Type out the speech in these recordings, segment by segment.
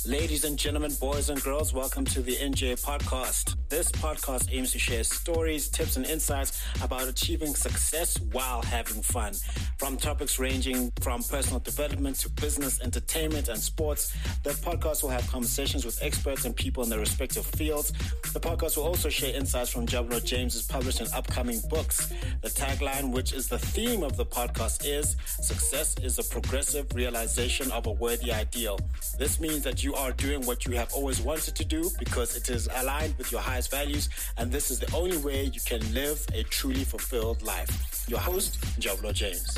Ladies and gentlemen, boys and girls, welcome to the NJ podcast. This podcast aims to share stories, tips, and insights about achieving success while having fun. From topics ranging from personal development to business, entertainment, and sports, the podcast will have conversations with experts and people in their respective fields. The podcast will also share insights from Tshiamo James's published and upcoming books. The tagline, which is the theme of the podcast, is "Success is a progressive realization of a worthy ideal." This means that you are doing what you have always wanted to do because it is aligned with your highest values, and this is the only way you can live a truly fulfilled life. Your host, Tshiamo James.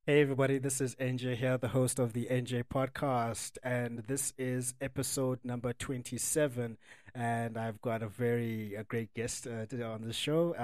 Hey everybody, this is NJ here, the host of the NJ podcast, and this is episode number 27, and I've got a great guest today on the show.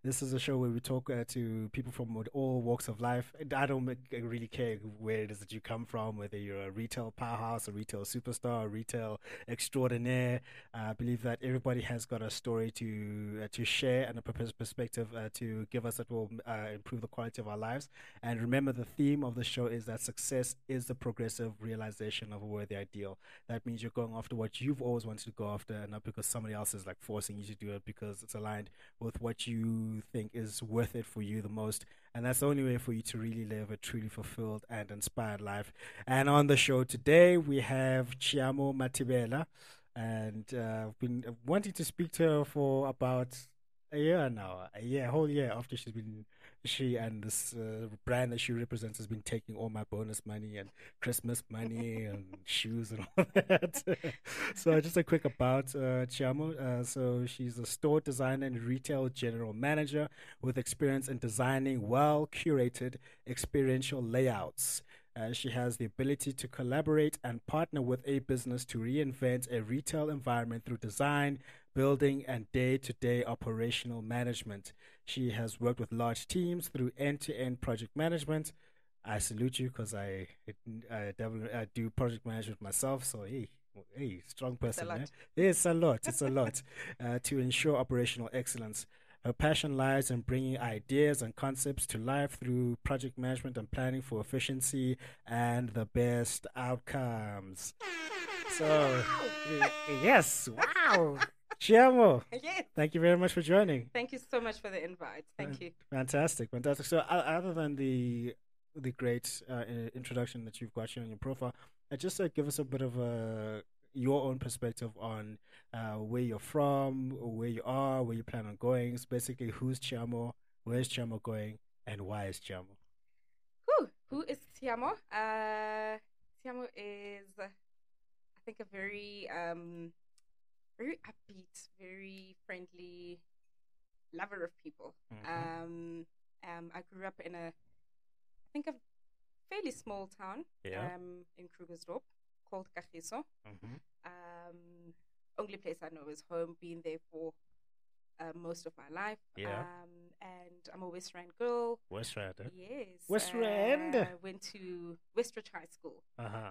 This is a show where we talk to people from all walks of life. I don't really care where it is that you come from, whether you're a retail powerhouse, a retail superstar, a retail extraordinaire. I believe that everybody has got a story to share and a perspective to give us that will improve the quality of our lives. And remember, the theme of the show is that success is the progressive realization of a worthy ideal. That means you're going after what you've always wanted to go after, and not because somebody else is like forcing you to do it, because it's aligned with what you think is worth it for you the most. And that's the only way for you to really live a truly fulfilled and inspired life. And on the show today, we have Tshiamo Mathibela. And I've been wanting to speak to her for about a year now, a whole year after she and this brand that she represents has been taking all my bonus money and Christmas money and shoes and all that. So just a quick about Tshiamo. So she's a store designer and retail general manager with experience in designing well-curated experiential layouts. She has the ability to collaborate and partner with a business to reinvent a retail environment through design, building, and day-to-day operational management. She has worked with large teams through end-to-end project management. I salute you because I do project management myself. So hey, strong person, man. It's a lot. It's a lot to ensure operational excellence. Her passion lies in bringing ideas and concepts to life through project management and planning for efficiency and the best outcomes. So, yes, wow. Tshiamo, Yes. thank you very much for joining. Thank you so much for the invite. Thank you. Fantastic. So, other than the great introduction that you've got here on your profile, just give us a bit of your own perspective on where you're from, where you are, where you plan on going. So basically, who's Tshiamo, where's Tshiamo going, and why is Tshiamo? Who is Tshiamo? Tshiamo is, I think, a very very upbeat, very friendly lover of people. Mm-hmm. I grew up in I think, a fairly small town in Krugersdorp called Kagiso. Mm-hmm. Only place I know is home, been there for most of my life. Yeah. And I'm a West Rand girl. West Rand, eh? Yes. West Rand. Went to Westridge High School. Uh-huh.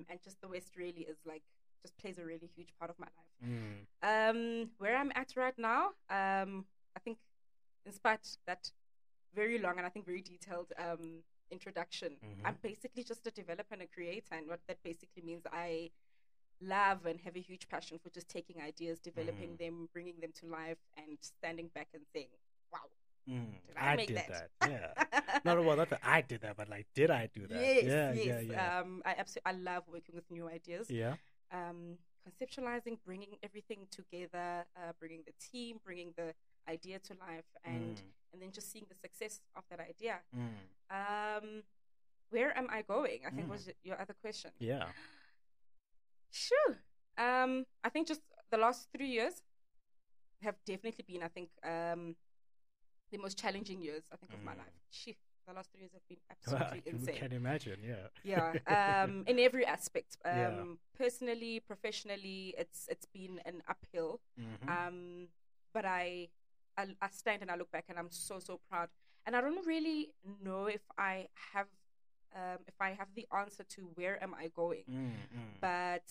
And just the West really is like, just plays a really huge part of my life. Mm. Where I'm at right now, I think, in spite that very long and I think very detailed introduction, Mm-hmm. I'm basically just a developer and a creator, and what that basically means, I love and have a huge passion for just taking ideas, developing them, bringing them to life, and standing back and saying, "Wow, did I make did that?" Yeah. Not that I did that, but like, did I do that? Yes, Yeah. yes. I love working with new ideas. Yeah. Conceptualizing, bringing everything together, bringing the team, bringing the idea to life, and then just seeing the success of that idea. Where am I going? I think was your other question. Yeah. Sure. I think just the last 3 years have definitely been, I think, the most challenging years, I think, of my life. Shit, the last 3 years have been absolutely insane. I can imagine, yeah. Yeah. In every aspect. Personally, professionally, it's been an uphill. But I stand and I look back and I'm so proud. And I don't really know if I have if I have the answer to where am I going. Mm. But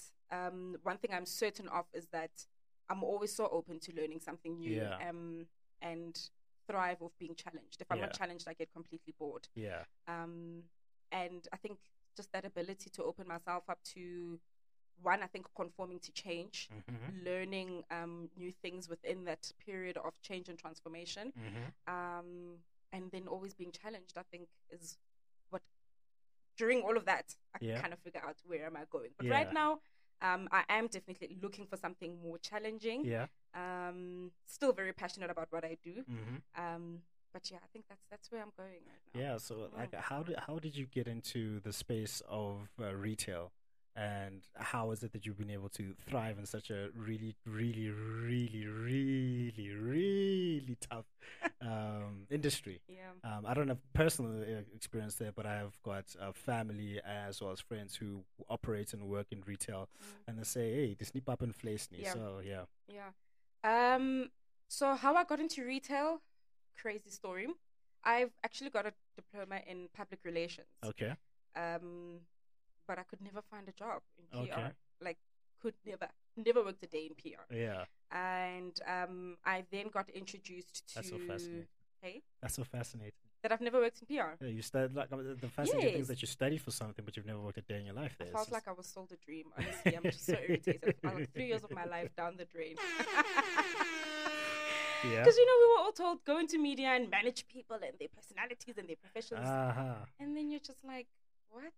one thing I'm certain of is that I'm always so open to learning something new, Yeah. and thrive of being challenged. If I'm not Yeah. challenged, I get completely bored. Yeah. And I think just that ability to open myself up to, one, I think conforming to change, Mm-hmm. learning new things within that period of change and transformation, Mm-hmm. and then always being challenged, I think is what, during all of that, I Yeah. kind of figure out where am I going. But right Yeah. now, I am definitely looking for something more challenging. Yeah. Still very passionate about what I do. Mm-hmm. But yeah, I think that's where I'm going right now. Yeah. So, like, how did you get into the space of retail, and how is it that you've been able to thrive in such a really, really, really, really, really tough industry? Yeah. I don't have personal experience there, but I have got family as well as friends who operate and work in retail, and they say, "Hey, this nip up and place me." Yeah. So yeah. Yeah. So how I got into retail, crazy story. I've actually got a diploma in public relations. Okay. Um, but I could never find a job in PR. Okay. Like, could never worked a day in PR. Yeah. And I then got introduced to, That's so fascinating. hey, That's so fascinating. that I've never worked in PR. Yeah, you studied like the fascinating thing is Yes. that you study for something, but you've never worked a day in your life I there. felt like I was sold a dream. Honestly, I'm just so irritated. I like 3 years of my life down the drain. Yeah. Because, we were all told go into media and manage people and their personalities and their professions. And then you're just like, what?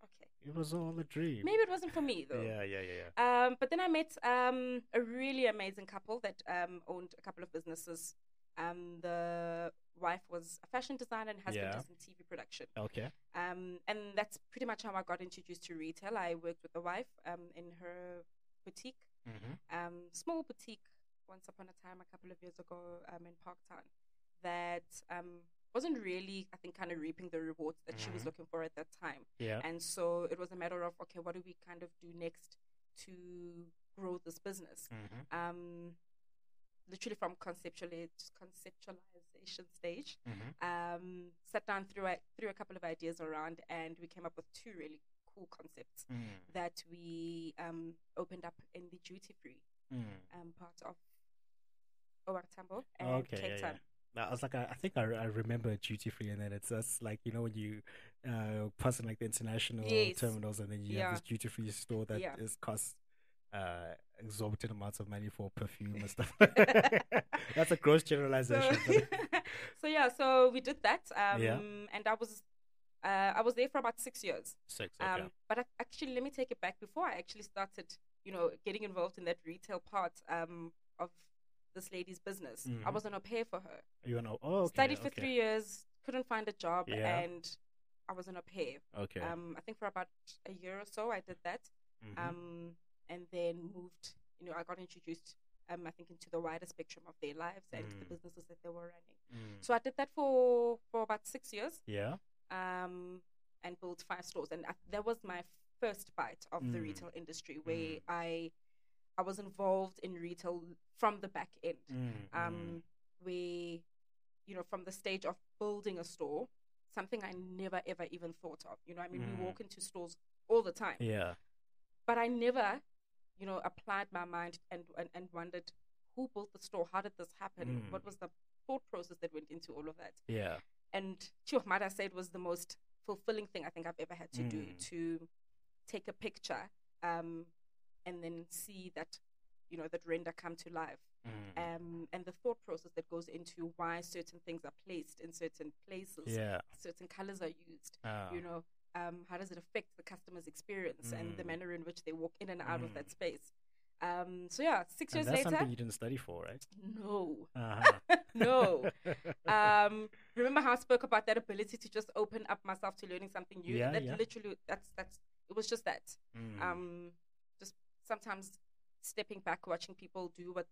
Okay. It was all a dream. Maybe it wasn't for me, though. Yeah. But then I met a really amazing couple that owned a couple of businesses. The wife was a fashion designer and husband Yeah. is in TV production. Okay. And that's pretty much how I got introduced to retail. I worked with the wife in her boutique, small boutique, once upon a time, a couple of years ago, in Parktown, that wasn't really, I think, kind of reaping the rewards that she was looking for at that time. Yeah. And so it was a matter of, okay, what do we kind of do next to grow this business? Literally from conceptualization stage, sat down, threw a couple of ideas around, and we came up with two really cool concepts that we opened up in the duty-free part of OR Tambo and Cape Town. I was like, I think I remember duty free, and then it's just like when you pass in like the international terminals, and then you have this duty free store that is costs exorbitant amounts of money for perfume and stuff. That's a gross generalization. So we did that, and I was there for about 6 years. But actually, let me take it back. Before I actually started, getting involved in that retail part of this lady's business, I was an au pair for her. Studied for 3 years, couldn't find a job, and I was an au pair. I think for about a year or so, I did that, and then moved. I got introduced, I think, into the wider spectrum of their lives and the businesses that they were running. So I did that for about 6 years. And built 5 stores, and that was my first bite of the retail industry, where I was involved in retail from the back end, where, from the stage of building a store, something I never ever even thought of. We walk into stores all the time. But I never, applied my mind and wondered who built the store, how did this happen, what was the thought process that went into all of that. And might I say it was the most fulfilling thing I think I've ever had to do, to take a picture and then see that, that render come to life. And the thought process that goes into why certain things are placed in certain places, certain colors are used, how does it affect the customer's experience and the manner in which they walk in and out of that space. 6 years later. That's something you didn't study for, right? No. No. Remember how I spoke about that ability to just open up myself to learning something new? Literally, it was just that. Just sometimes stepping back, watching people do what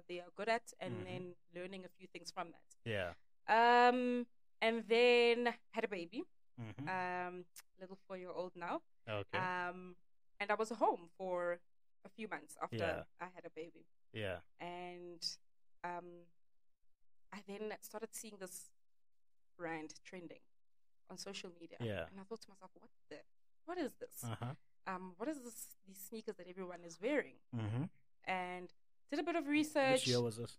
they are good at, and then learning a few things from that. And then had a baby. Little 4-year-old now. And I was home for a few months after I had a baby. And I then started seeing this brand trending on social media. Yeah. And I thought to myself, what is this? Uh-huh. What is these sneakers that everyone is wearing? Mm-hmm. And did a bit of Which research. year was this?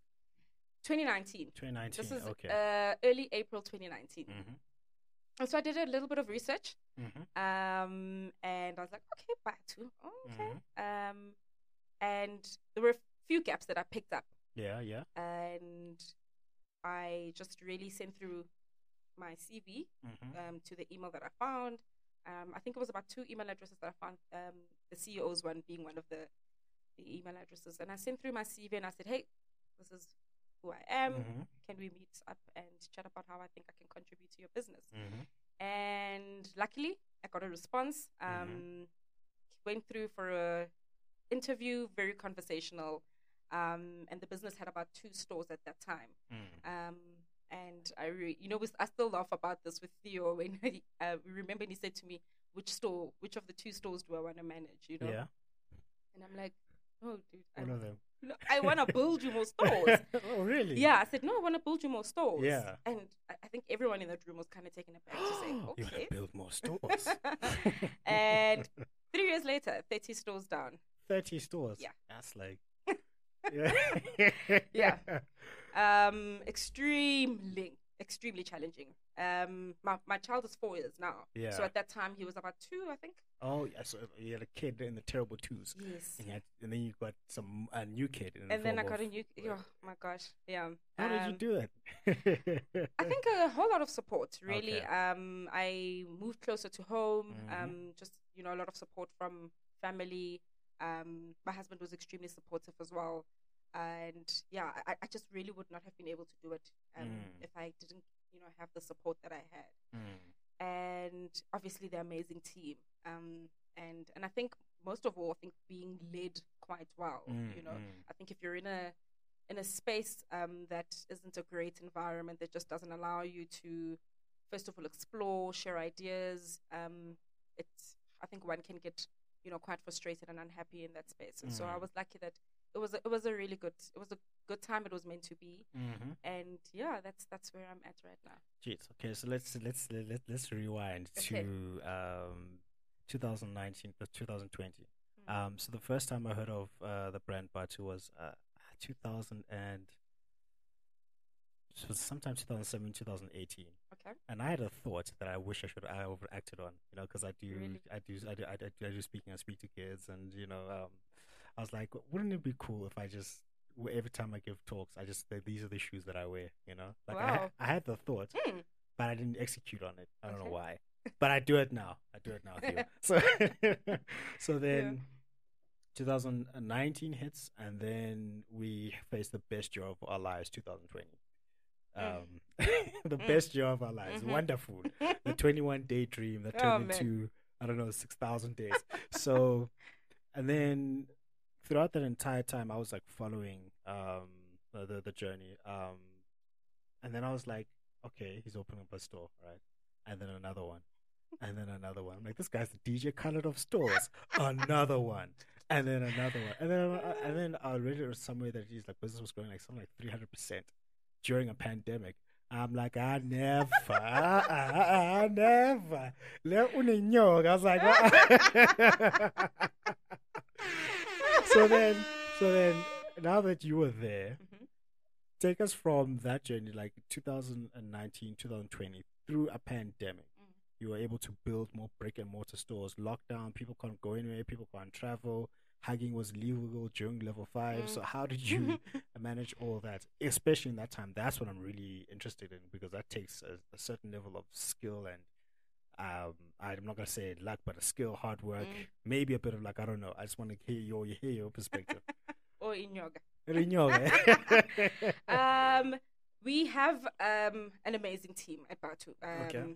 2019. 2019. This is Okay. early April 2019. Mm-hmm. And so I did a little bit of research. Mm-hmm. And I was like, okay, Batu. Oh, okay. Mm-hmm. And there were a few gaps that I picked up. Yeah, yeah. And I just really sent through my CV Mm-hmm. to the email that I found. I think it was about 2 email addresses that I found, the CEO's one being one of the email addresses. And I sent through my CV and I said, hey, this is who I am. Mm-hmm. Can we meet up and chat about how I think I can contribute to your business? Mm-hmm. And luckily, I got a response. Mm-hmm. Went through for a interview, very conversational. And the business had about 2 stores at that time. Mm. And I still laugh about this with Theo when we remember he said to me, which of the 2 stores do I want to manage, Yeah. And I'm like, oh, dude, One of them. I want to build you more stores. Oh, really? Yeah, I said, no, I want to build you more stores. Yeah. And I think everyone in that room was kind of taken aback to say, okay. You want to build more stores. And 3 years later, 30 stores down. 30 stores? Yeah. That's like... Yeah. Extremely challenging. My child is 4 years now. Yeah. So at that time, he was about 2, I think. Oh, yeah. So you had a kid in the terrible 2s. Yes. And then you got a new kid. And then I got a new... Oh, my gosh. Yeah. How did you do it? I think a whole lot of support, really. Okay. I moved closer to home. Mm-hmm. Just, a lot of support from family. My husband was extremely supportive as well. And yeah, I just really would not have been able to do it if I didn't, have the support that I had. And obviously the amazing team. And I think most of all, I think being led quite well. I think if you're in a space that isn't a great environment, that just doesn't allow you to, first of all, explore, share ideas, I think one can get quite frustrated and unhappy in that space. And so I was lucky that it was a good time. It was meant to be. And yeah, that's where I'm at right now. Jeez. Okay, so let's rewind to 2019 to 2020. So the first time I heard of the brand Batu was 2000 and it was sometime 2007, 2018. Okay. And I had a thought that I wish I overacted on, because I do speaking, I speak to kids, and I was like, wouldn't it be cool if I just, every time I give talks, I just say these are the shoes that I wear, like wow. I had the thought, but I didn't execute on it. I don't know why, but I do it now. Theo. So then 2019 hits, and then we face the best year of our lives, 2020. The best year of our lives. Wonderful. The 21-day dream that turned into, I don't know, 6,000 days. So, and then throughout that entire time, I was like following the journey. And then I was like, okay, he's opening up a store, right? And then another one. And then another one. I'm like, this guy's the DJ Khaled of stores. Another one. And then another one. And then I read it somewhere that his business was growing something like 300% during a pandemic. I'm like, I never. I was like, so then, now that you were there, take us from that journey, like 2019, 2020, through a pandemic. You were able to build more brick and mortar stores. Lockdown, people can't go anywhere, people can't travel. Hugging was legal during level 5. So how did you manage all that, especially in that time? That's what I'm really interested in, because that takes a certain level of skill and I'm not gonna say luck, but a skill, hard work, maybe a bit of I don't know. I just want to hear your perspective. Or in yoga. We have an amazing team at Batu.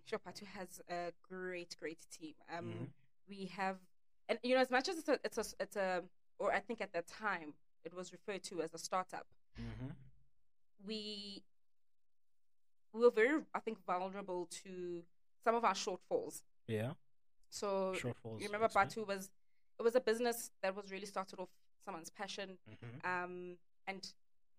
Sure, Batu has a great team. We have. And as much as it's a, or I think at that time it was referred to as a startup. We were very, I think, vulnerable to some of our shortfalls. Yeah. So shortfalls. You remember, Batu was a business that was really started off someone's passion, and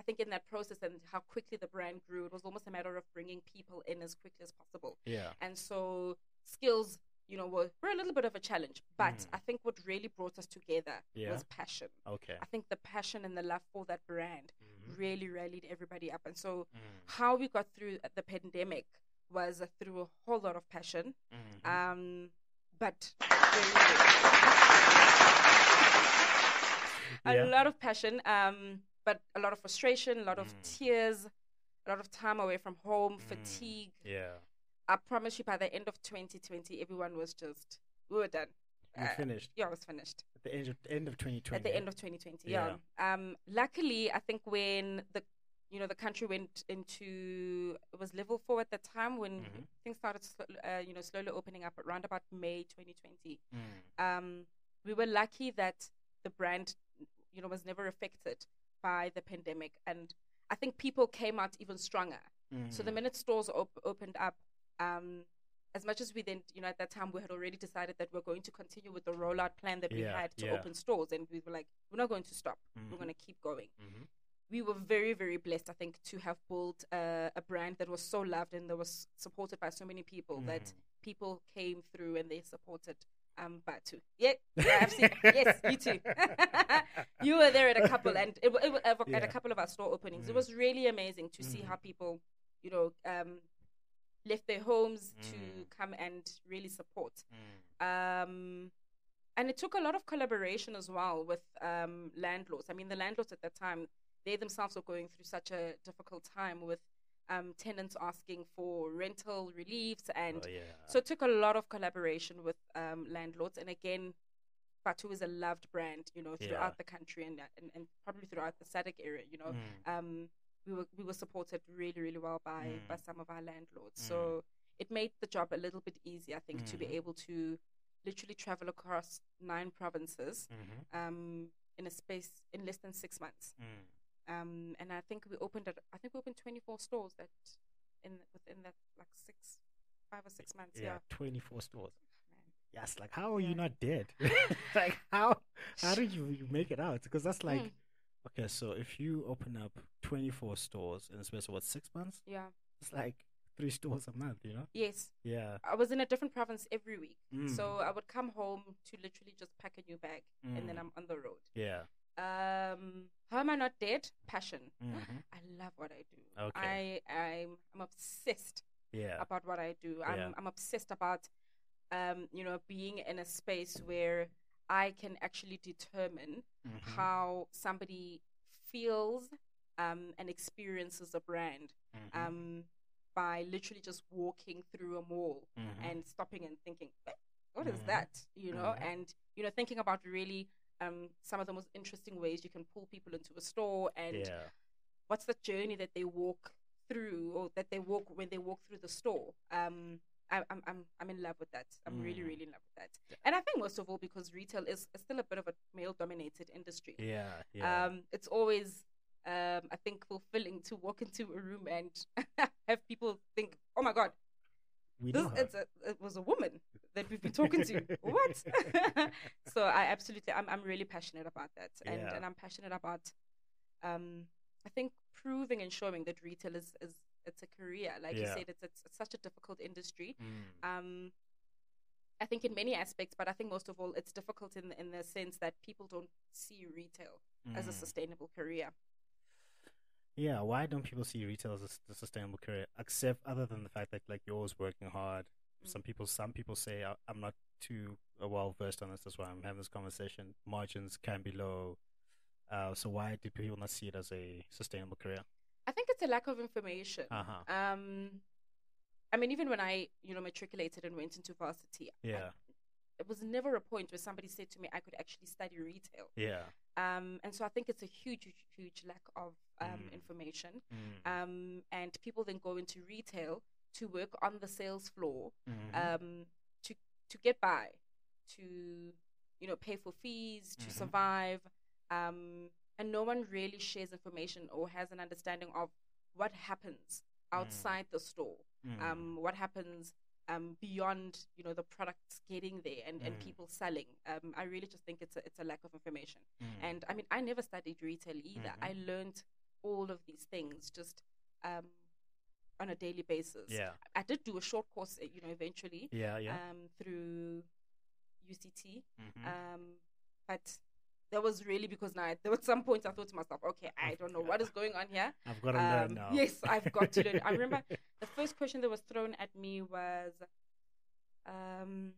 I think in that process and how quickly the brand grew, it was almost a matter of bringing people in as quickly as possible. Yeah. And so skills, were a little bit of a challenge. But I think what really brought us together was passion. Okay. I think the passion and the love for that brand really rallied everybody up. And so Mm. how we got through the pandemic was through a whole lot of passion. But a lot of passion, but a lot of frustration, a lot of tears, a lot of time away from home, fatigue. Yeah. I promise you, by the end of 2020, everyone was just, we were done. You finished? Yeah, I was finished. At the end of 2020? At the end of 2020, yeah. Luckily, I think when the country went into, it was level 4 at the time when things started, slowly opening up around about May 2020. We were lucky that the brand, was never affected by the pandemic. And I think people came out even stronger. So the minute stores opened up, as much as we then, at that time, we had already decided that we're going to continue with the rollout plan that we had to open stores. And we were like, we're not going to stop. We're going to keep going. We were very, very blessed, I think, to have built a brand that was so loved and that was supported by so many people that people came through and they supported Batu. Yeah, I've seen. Yes, you too. You were there at a couple, and at a couple of our store openings. It was really amazing to see how people, left their homes to come and really support. And it took a lot of collaboration as well with landlords. I mean, the landlords at that time, they themselves were going through such a difficult time with tenants asking for rental reliefs. And so it took a lot of collaboration with landlords. And again, Batu is a loved brand, throughout the country and probably throughout the SADC area, we were supported really, really well by some of our landlords. So it made the job a little bit easier, I think, to be able to literally travel across 9 provinces in a space in less than 6 months. And I think we opened 24 stores within that like 5 or 6 months. Yeah, 24 stores. Man. Yes, like how are you not dead? Like how did you make it out? Because that's like okay, so if you open up 24 stores in a space of 6 months? Yeah. It's like 3 stores a month, Yes. Yeah. I was in a different province every week. So I would come home to literally just pack a new bag and then I'm on the road. Yeah. How am I not dead? Passion. I love what I do. Okay. I'm obsessed about what I do. I'm obsessed about being in a space where I can actually determine how somebody feels and experiences a brand by literally just walking through a mall and stopping and thinking, what is that? And thinking about really some of the most interesting ways you can pull people into a store and what's the journey that they walk through or that they walk when they walk through the store. I'm in love with that. I'm really, really in love with that. And I think most of all because retail is still a bit of a male-dominated industry. Yeah. It's always, I think, fulfilling to walk into a room and have people think, "Oh my God, it was a woman that we've been talking to." What? So I'm really passionate about that, and I'm passionate about, I think, proving and showing that retail is it's a career. Like you said, it's such a difficult industry. I think in many aspects, but I think most of all, it's difficult in the sense that people don't see retail as a sustainable career. Yeah, why don't people see retail as a sustainable career? Except other than the fact that like you're always working hard. Some people say I'm not too well versed on this. That's why I'm having this conversation. Margins can be low. So why do people not see it as a sustainable career? I think it's a lack of information. I mean, even when I matriculated and went into varsity, it was never a point where somebody said to me I could actually study retail. And so I think it's a huge lack of information. And people then go into retail to work on the sales floor, to get by, to pay for fees, to survive. And no one really shares information or has an understanding of what happens outside the store, what happens beyond the products getting there and people selling. I really just think it's a lack of information. And I mean, I never studied retail either. I learned all of these things just on a daily basis. Yeah. I did do a short course, eventually, Yeah. Yeah. through UCT, Mm-hmm. but that was really because now there were some points I thought to myself, okay, I don't know what is going on here. I've got to learn now. Yes, I've got to learn. I remember the first question that was thrown at me was um,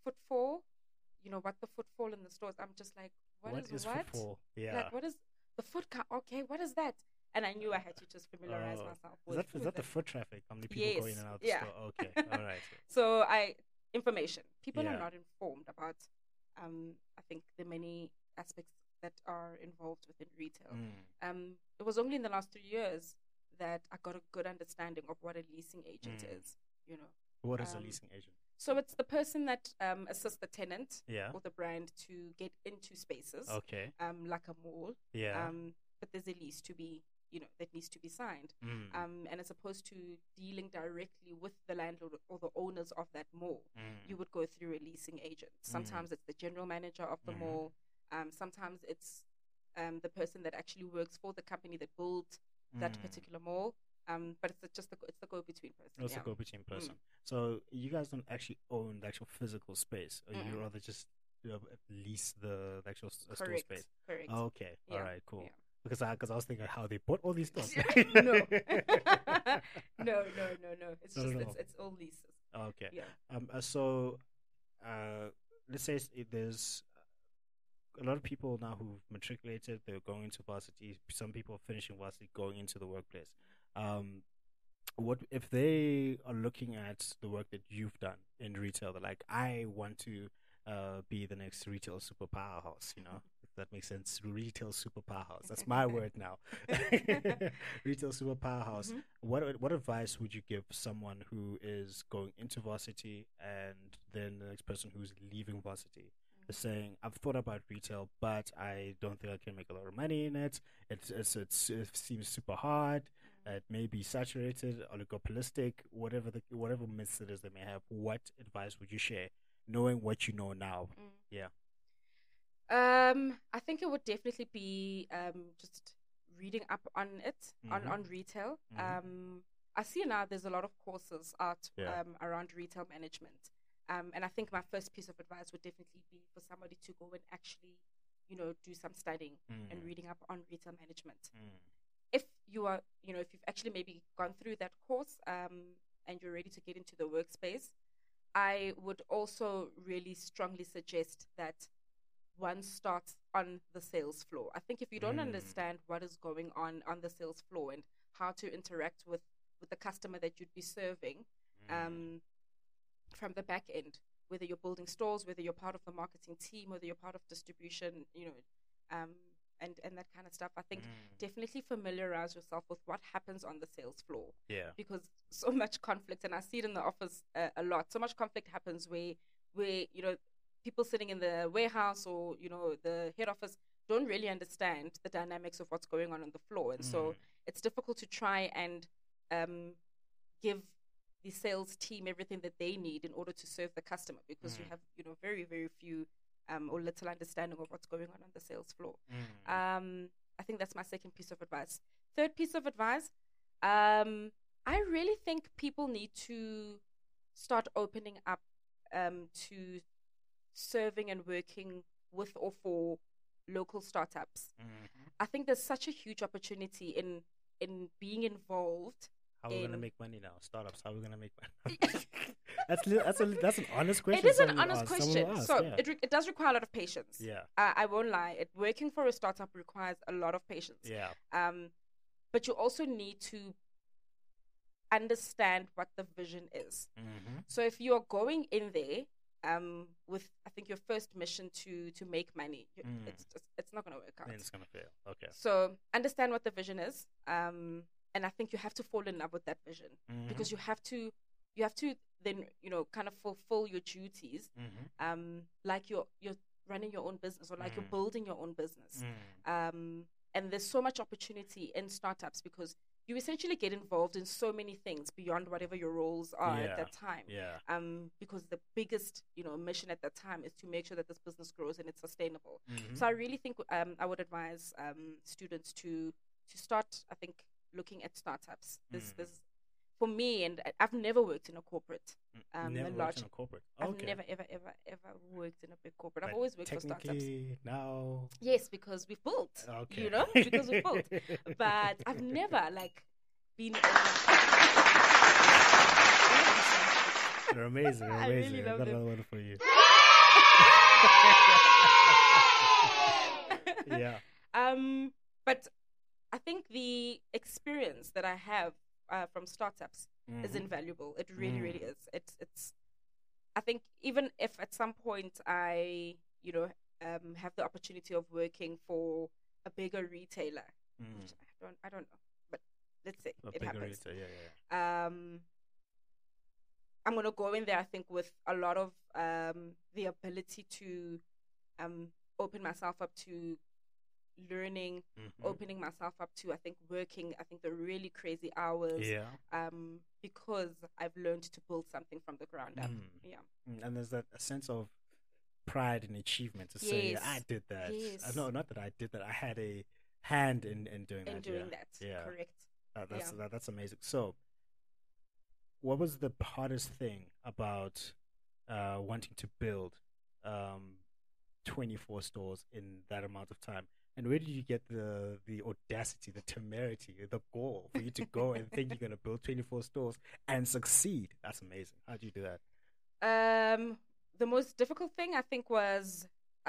footfall. What the footfall in the stores. I'm just like, What is what? footfall? Yeah. Like, what is the foot count? Okay, what is that? And I knew I had to just familiarize myself Is with that the it. foot traffic? How many people Yes, go in and out the yeah. store? Okay, all right. So information. People are Yeah. not informed about, I think, the many aspects that are involved within retail. It was only in the last 3 years that I got a good understanding of what a leasing agent is. What is a leasing agent? So it's the person that assists the tenant Yeah. or the brand to get into spaces, Okay. like a mall. Yeah. But there's a lease to be, that needs to be signed. And as opposed to dealing directly with the landlord or the owners of that mall, you would go through a leasing agent. Sometimes it's the general manager of the mall. Sometimes it's the person that actually works for the company that built that particular mall. But it's the go-between person. It's a go-between person. So you guys don't actually own the actual physical space, or you rather just lease the actual store space. Correct. Oh, okay. Yeah. All right. Cool. Yeah. Because I was thinking how they bought all these stores. No. No. It's it's all leases. Okay. Yeah. So, let's say there's a lot of people now who've matriculated. They're going into varsity. Some people are finishing varsity, going into the workplace. What if they are looking at the work that you've done in retail? They're like, I want to be the next retail super powerhouse, if that makes sense. Retail super powerhouse. That's my word now. Retail super powerhouse. What advice would you give someone who is going into varsity and then the next person who's leaving varsity? Is saying, I've thought about retail, but I don't think I can make a lot of money in it. It seems super hard. It may be saturated, oligopolistic, whatever myths it is they may have. What advice would you share, knowing what you know now? Yeah. I think it would definitely be just reading up on it, on retail. I see now there's a lot of courses out around retail management. And I think my first piece of advice would definitely be for somebody to go and actually, do some studying and reading up on retail management. If you are, if you've actually maybe gone through that course and you're ready to get into the workspace, I would also really strongly suggest that one starts on the sales floor. I think if you don't understand what is going on the sales floor and how to interact with the customer that you'd be serving, from the back end, whether you're building stores, whether you're part of the marketing team, whether you're part of distribution, and that kind of stuff. I think definitely familiarize yourself with what happens on the sales floor. Yeah. Because so much conflict, and I see it in the office a lot. So much conflict happens where people sitting in the warehouse or the head office don't really understand the dynamics of what's going on the floor, and so it's difficult to try and give the sales team everything that they need in order to serve the customer, because you have very, very few or little understanding of what's going on the sales floor. I think that's my second piece of advice. Third piece of advice, I really think people need to start opening up to serving and working with or for local startups. I think there's such a huge opportunity in being involved. How are we gonna make money now? Startups. How are we gonna make money? That's an honest question. It is an honest question. So it does require a lot of patience. Yeah. I won't lie. Working for a startup requires a lot of patience. Yeah. But you also need to understand what the vision is. So if you're going in there with, I think, your first mission to make money, it's not going to work out. Then it's going to fail. Okay. So understand what the vision is. And I think you have to fall in love with that vision, because you have to then kind of fulfill your duties, like you're running your own business, or like you're building your own business. And there's so much opportunity in startups, because you essentially get involved in so many things beyond whatever your roles are at that time. Yeah. Because the biggest, mission at that time is to make sure that this business grows and it's sustainable. Mm-hmm. So I really think I would advise students to start, I think, looking at startups. This for me, and I've never worked in a corporate. Never worked in a corporate. I've Okay. never ever worked in a big corporate. But I've always worked for startups. technically now. Yes, because we've built. Okay. Because we've built. But I've never been. They're amazing. They're I amazing. really I've love got them. another one for you. Yeah. But I think the experience that I have from startups is invaluable. It really, really is. It's. I think even if at some point I, have the opportunity of working for a bigger retailer, which I don't know, but let's say A it bigger happens. retailer, yeah. I'm gonna go in there, I think, with a lot of the ability to open myself up to learning, opening myself up to, I think, working, I think, the really crazy hours. Yeah. Because I've learned to build something from the ground up. Yeah. And there's a sense of pride and achievement to say, Yes. I did that. Yes. No, not that I did that. I had a hand in doing that. In doing yeah. that. Yeah. Correct. That's amazing. So, what was the hardest thing about wanting to build 24 stores in that amount of time? And where did you get the audacity, the temerity, the gall for you to go and think you're going to build 24 stores and succeed? That's amazing. How did you do that? The most difficult thing, I think, was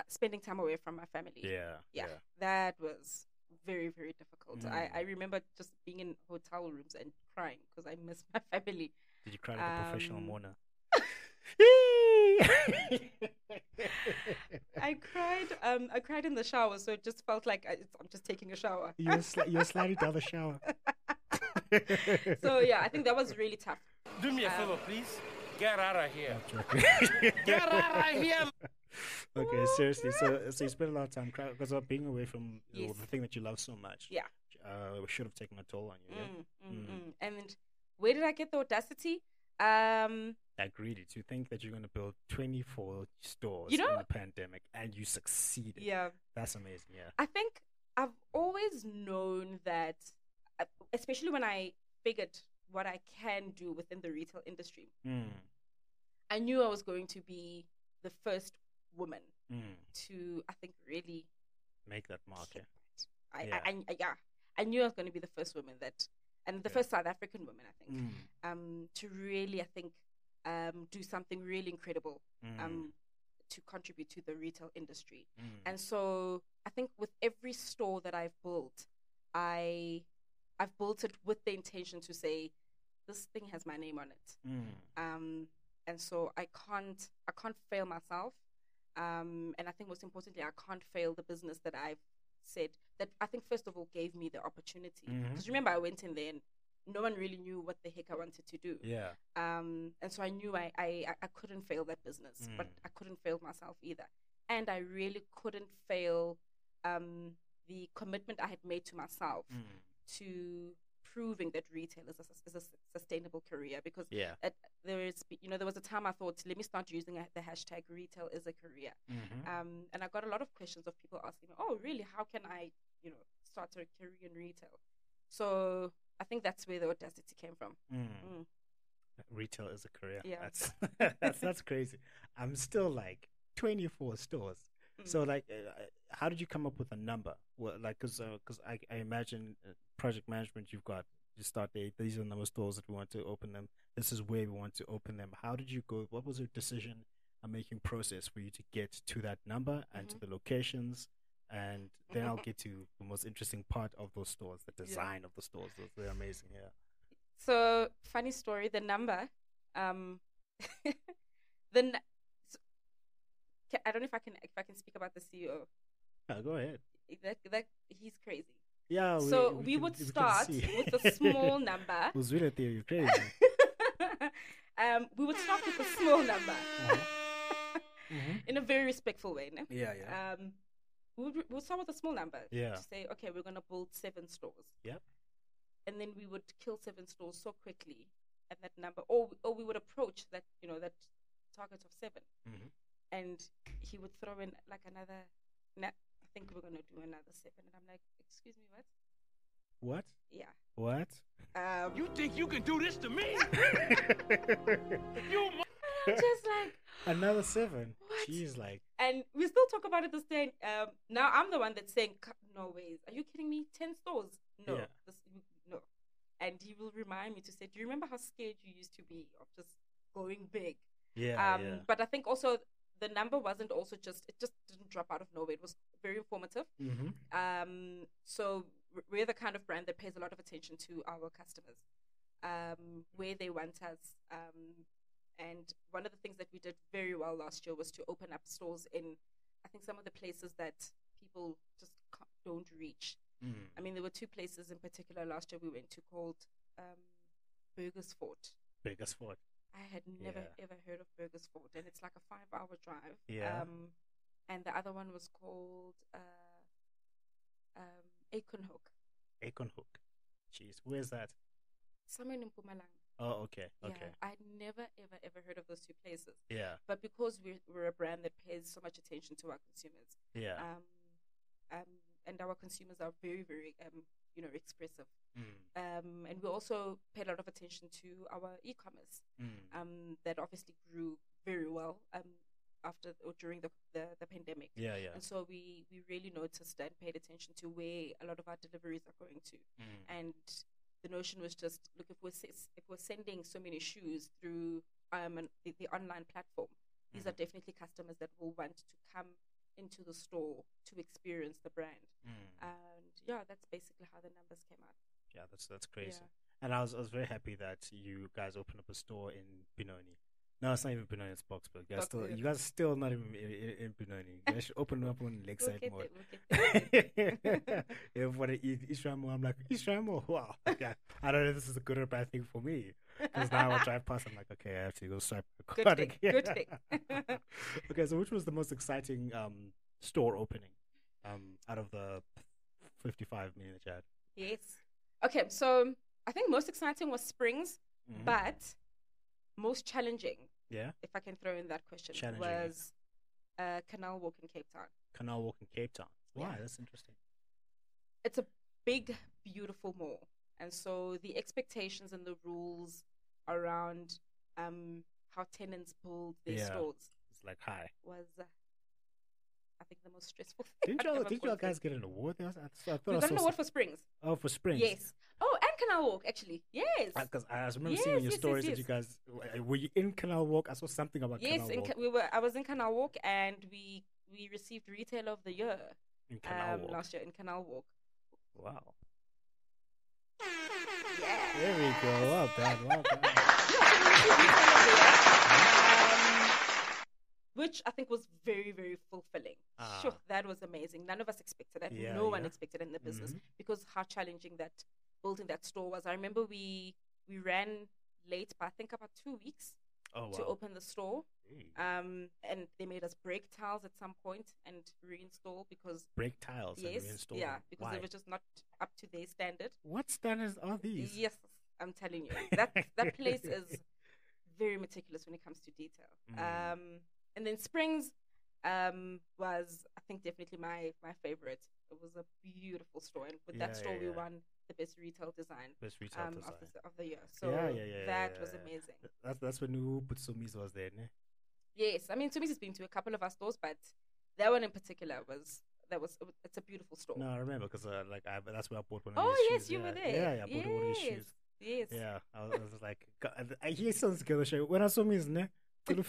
spending time away from my family. Yeah. That was very, very difficult. I remember just being in hotel rooms and crying because I miss my family. Did you cry like a professional mourner? I cried in the shower, so it just felt like I'm just taking a shower. You're sliding down the shower. So yeah, I think that was really tough. Do me a favor, please. Get out of here. I'm Get out of here. Okay, seriously. So you spent a lot of time crying because of being away from Yes. the thing that you love so much. Yeah. Should have taken a toll on you. Yeah? And where did I get the audacity? That greedy to think that you're going to build 24 stores in the pandemic and you succeeded. Yeah. That's amazing. Yeah. I think I've always known that, especially when I figured what I can do within the retail industry, I knew I was going to be the first woman to, I think, really make that mark. I knew I was going to be the first woman and the first South African woman, I think, to really, I think, do something really incredible to contribute to the retail industry. And so I think with every store that I've built, I've built it with the intention to say, this thing has my name on it. And so I can't fail myself. And I think most importantly, I can't fail the business that I've said that I think first of all gave me the opportunity. Because remember, I went in there and no one really knew what the heck I wanted to do. Yeah. And so I knew I couldn't fail that business, but I couldn't fail myself either. And I really couldn't fail the commitment I had made to myself to proving that retail is a sustainable career. Because there was a time I thought, let me start using the hashtag retail is a career. And I got a lot of questions of people asking me, oh, really? How can I, start a career in retail? So I think that's where the audacity came from. Retail is a career. Yeah. That's crazy. I'm still like 24 stores. So like, how did you come up with a number? Well, like, because I imagine project management, you start date. These are the number of stores that we want to open them. This is where we want to open them. How did you go? What was your decision making process for you to get to that number and to the locations? And then I'll get to the most interesting part of those stores, the design of the stores. They're amazing. Yeah. So funny story. The number, I don't know if I can speak about the CEO. Go ahead. That he's crazy. Yeah. We would start with a small number. Who's really you're crazy. We would start with a small number in a very respectful way. No? Yeah. We'll start with a small number. Yeah. To say, okay, we're gonna build 7 stores. Yep. and then we would kill 7 stores so quickly at that number, or we would approach that that target of 7, and he would throw in like another. I think we're gonna do another 7, and I'm like, excuse me, what? What? Yeah. What? You think you can do this to me? You I'm just like Another 7. What? She's like, and we still talk about it this day. Now I'm the one that's saying, no ways. Are you kidding me? 10 stores? No. Yeah. No. And he will remind me to say, do you remember how scared you used to be of just going big? yeah. But I think also the number wasn't also it just didn't drop out of nowhere. It was very informative. So we're the kind of brand that pays a lot of attention to our customers, where they want us. And one of the things that we did very well last year was to open up stores in, I think, some of the places that people just don't reach. I mean, there were 2 places in particular last year we went to called Burgersfort. Burgersfort. I had never ever heard of Burgersfort, and it's like a 5-hour drive. Yeah. And the other one was called Acornhoek. Acornhoek. Jeez, where's that? Somewhere in Mpumalanga. Oh, okay. Yeah, I'd never ever heard of those 2 places. Yeah. But because we're a brand that pays so much attention to our consumers, Yeah. And our consumers are very, very, expressive. And we also paid a lot of attention to our e-commerce, that obviously grew very well after or during the pandemic. Yeah. And so we really noticed and paid attention to where a lot of our deliveries are going to. And the notion was just, look, if we're sending so many shoes through the online platform, these are definitely customers that will want to come into the store to experience the brand. And yeah, that's basically how the numbers came out. Yeah, that's crazy. Yeah. And I was very happy that you guys opened up a store in Benoni. No, it's not even Benoni, it's Boxburg. You guys still not even in Benoni. You guys should open up on Lakeside Mall. Yeah, for the Tshiamo, I'm like, Tshiamo, wow. Yeah, I don't know if this is a good or bad thing for me. Because now I drive past, I'm like, okay, I have to go swipe my card again. Good thing. Okay, so which was the most exciting store opening out of the 55 million that you had? Yes. Okay, so I think most exciting was Springs, but most challenging, if I can throw in that question, was Canal Walk in Cape Town. Canal Walk in Cape Town. Why? Yeah. That's interesting. It's a big, beautiful mall. And so the expectations and the rules around how tenants build their stores It's like high. was, I think, the most stressful thing. Didn't you guys get an award? I thought We got an award for Springs. Oh, for Springs. Yes. Oh, and Canal Walk, actually. Yes. Because I remember seeing in your stories that you guys were you in Canal Walk. I saw something about Canal Walk. Yes, I was in Canal Walk, and we received Retailer of the Year In Canal Walk. last year in Canal Walk. Wow. Yeah. There we go. Well done. Which I think was very, very fulfilling. Sure, that was amazing. None of us expected that. Yeah, No one expected in the business because how challenging that building that store was. I remember we ran late by I think about 2 weeks to open the store. And they made us break tiles at some point and reinstall because break tiles and reinstall. Yeah, because Why? they were just not up to their standard. What standards are these? Yes, I'm telling you. That place is very meticulous when it comes to detail. And then Springs was, I think, definitely my favorite. It was a beautiful store, and with that store we won the best retail design. Of the year. So that was amazing. That's when you put Sumis was there, ne? Yes, I mean Sumis has been to a couple of our stores, but that one in particular it's a beautiful store. No, I remember because that's where I bought one of his shoes. Oh yes, you yeah. were there. Yeah, I bought one of his shoes. Yes. Yeah, I was like, I hear sounds good. When I saw me, ne? No,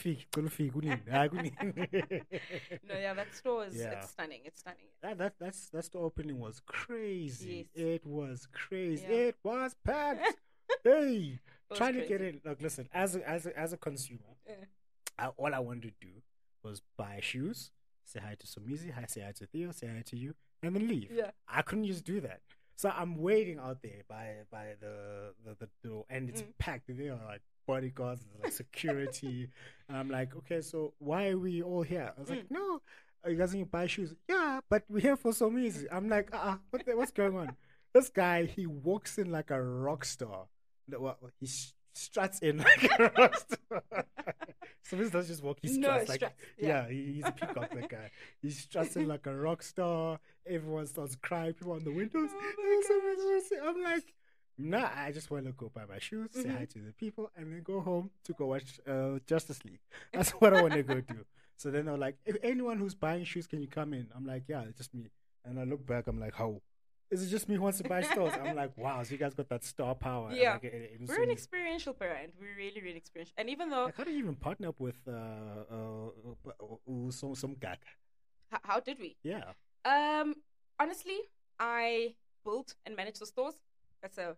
yeah, that store is it's stunning. It's stunning. That's the opening was crazy. Yes. It was crazy. Yeah. It was packed. Hey, trying to crazy. get in. Look, listen. As a consumer, all I wanted to do was buy shoes, say hi to Somizi, say hi to Theo, say hi to you, and then leave. Yeah. I couldn't just do that. So I'm waiting out there by the door, and it's packed. There are like bodyguards, like security. And I'm like, okay, so why are we all here? I was like, no, you guys need to buy shoes. Yeah, but we're here for Somizi. I'm like, what's going on? This guy, he walks in like a rock star. No, well, struts in like a rock star. So he doesn't just walk, he No, struts like, struts. Yeah. he's a peacock, that guy. He struts in like a rock star. Everyone starts crying, people on the windows. Oh my I'm like, nah, I just want to go buy my shoes, say hi to the people, and then go home to go watch Justice League. That's what I want to go do. So then they're like, if anyone who's buying shoes, can you come in? I'm like, yeah, it's just me. And I look back, I'm like, how? Is it just me who wants to buy stores? I'm like, wow, so you guys got that star power. Yeah. Like, We're an experiential brand. We're really, really experiential. And even though, Like, how do you even partner up with some guy? how did we? Yeah. Honestly, I built and managed the stores. That's a,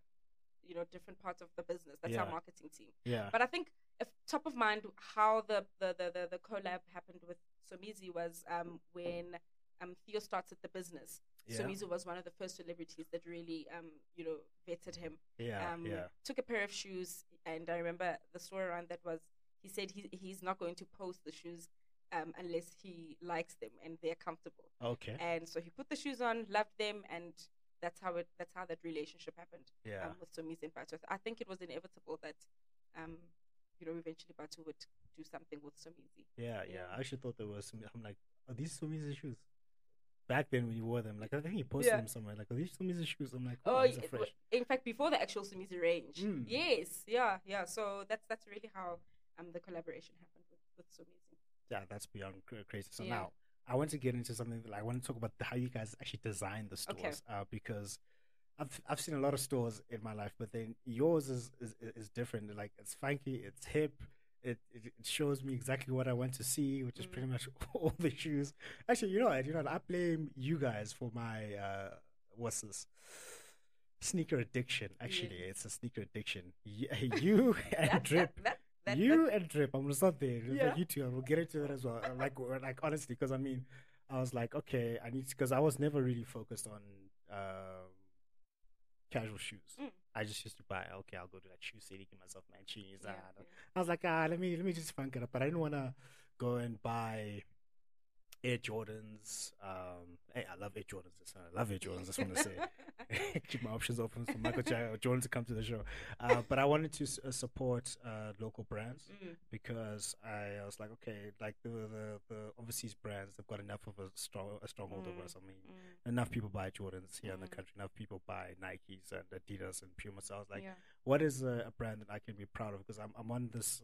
different part of the business. That's our Yeah. marketing team. Yeah. But I think if top of mind, how the collab happened with Somizi was when Theo started the business. Yeah. Somizi was one of the first celebrities that really vetted him. Yeah. Yeah. Took a pair of shoes, and I remember the story around that was he said he's not going to post the shoes unless he likes them and they're comfortable. Okay. And so he put the shoes on, loved them, and that's how that relationship happened. Yeah. With Somizi and Batu. I think it was inevitable that eventually Batu would do something with Somizi. Yeah. I actually thought there was some. I'm like, are these Sumi's shoes? Back then when you wore them, like I think he posted them somewhere. Like, are these Sumi's shoes? I'm like, oh, these are fresh. In fact, before the actual Somizi range. Yes. Yeah. So that's really how the collaboration happened with Somizi. Yeah, that's beyond crazy. So Yeah. now I want to get into something that I want to talk about how you guys actually design the stores, because I've seen a lot of stores in my life, but then yours is different. Like, it's funky, it's hip. It shows me exactly what I want to see, which is pretty much all the shoes. Actually, you know what? I blame you guys for my what's this? Sneaker addiction. Actually, it's a sneaker addiction. You and Drip. And Drip. I'm gonna stop there. Like you two, we'll get into that as well. Like honestly, because I was like, okay, I need to, because I was never really focused on casual shoes. I just used to buy. Okay, I'll go to that shoe city, get myself Mancini's. I was like, let me just funk it up. But I didn't want to go and buy Air Jordans. Hey, I love Air Jordans. I love Air Jordans. I just want to say, keep my options open for Michael Jordan to come to the show. But I wanted to support local brands because I was like, okay, like the overseas brands, they've got enough of a stronghold over us. I mean, enough people buy Jordans here in the country. Enough people buy Nikes and Adidas and Puma. So I was like, what is a brand that I can be proud of? Because I'm on this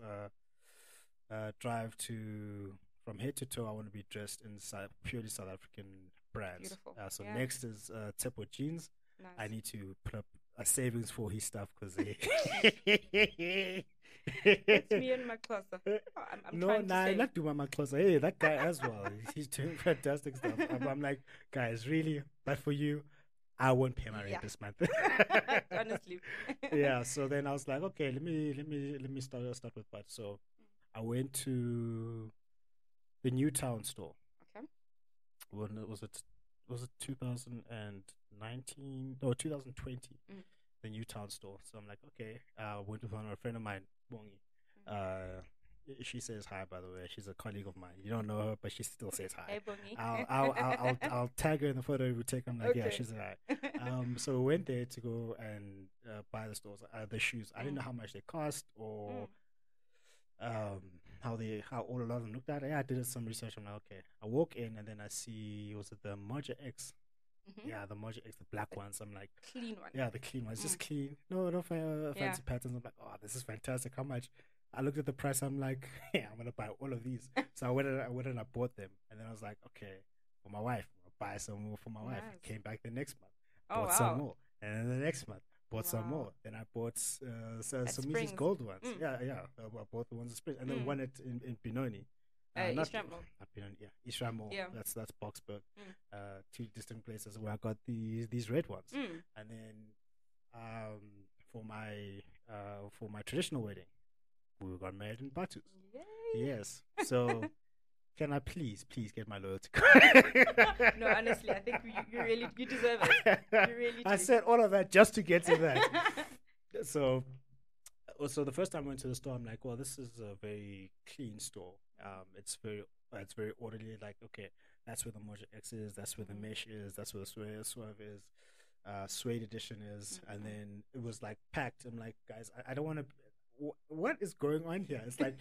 drive to. From head to toe, I want to be dressed in purely South African brands. Beautiful. So next is Tepo Jeans. Nice. I need to put up a savings for his stuff because It's me and my closet. I'm no, trying to I save. like doing my closet. Hey, that guy as well. He's doing fantastic stuff. I'm like, guys, really, but for you, I won't pay my rent this month. Honestly. Yeah. So then I was like, okay, let me start with that. So I went to the Newtown store. Okay. When was it 2019 or 2020? The Newtown store. So I'm like, okay. Went with a friend of mine, Bongi. She says hi, by the way. She's a colleague of mine. You don't know her, but she still says hi. Hey, Bongi. I'll tag her in the photo we take. I'm like, Okay. yeah, she's hi. So we went there to go and buy the shoes. I didn't know how much they cost or how all a lot of them looked at it. Yeah, I did some research. I'm like, okay. I walk in and then I see, was it the Moja X? Yeah, the Moja X, the black ones. I'm like, clean one. yeah, the clean ones, just clean. No fancy patterns. I'm like, oh, this is fantastic. How much? I looked at the price. I'm like, yeah, I'm gonna buy all of these. So I went and I bought them, and then I was like, okay, for my wife, I'll buy some more for my wife. I came back the next month, bought some more, and then the next month. Bought some more. Then I bought some Mrs. Gold ones. Yeah. I bought the ones in spring, and then one in Benoni. East Randmore. Yeah, East Randmore. Yeah. That's Boxburg. Two distant places where I got these red ones. And then for my traditional wedding, we got married in Batus. Yay. Yes. So can I please get my loyalty? No, honestly, I think you deserve it. You really do. I said all of that just to get to that. So the first time I went to the store, I'm like, well, this is a very clean store. It's very orderly. Like, okay, that's where the Moja X is. That's where the mesh is. That's where the Swerve is. suede edition is, and then it was like packed. I'm like, guys, I don't want to. What is going on here? It's like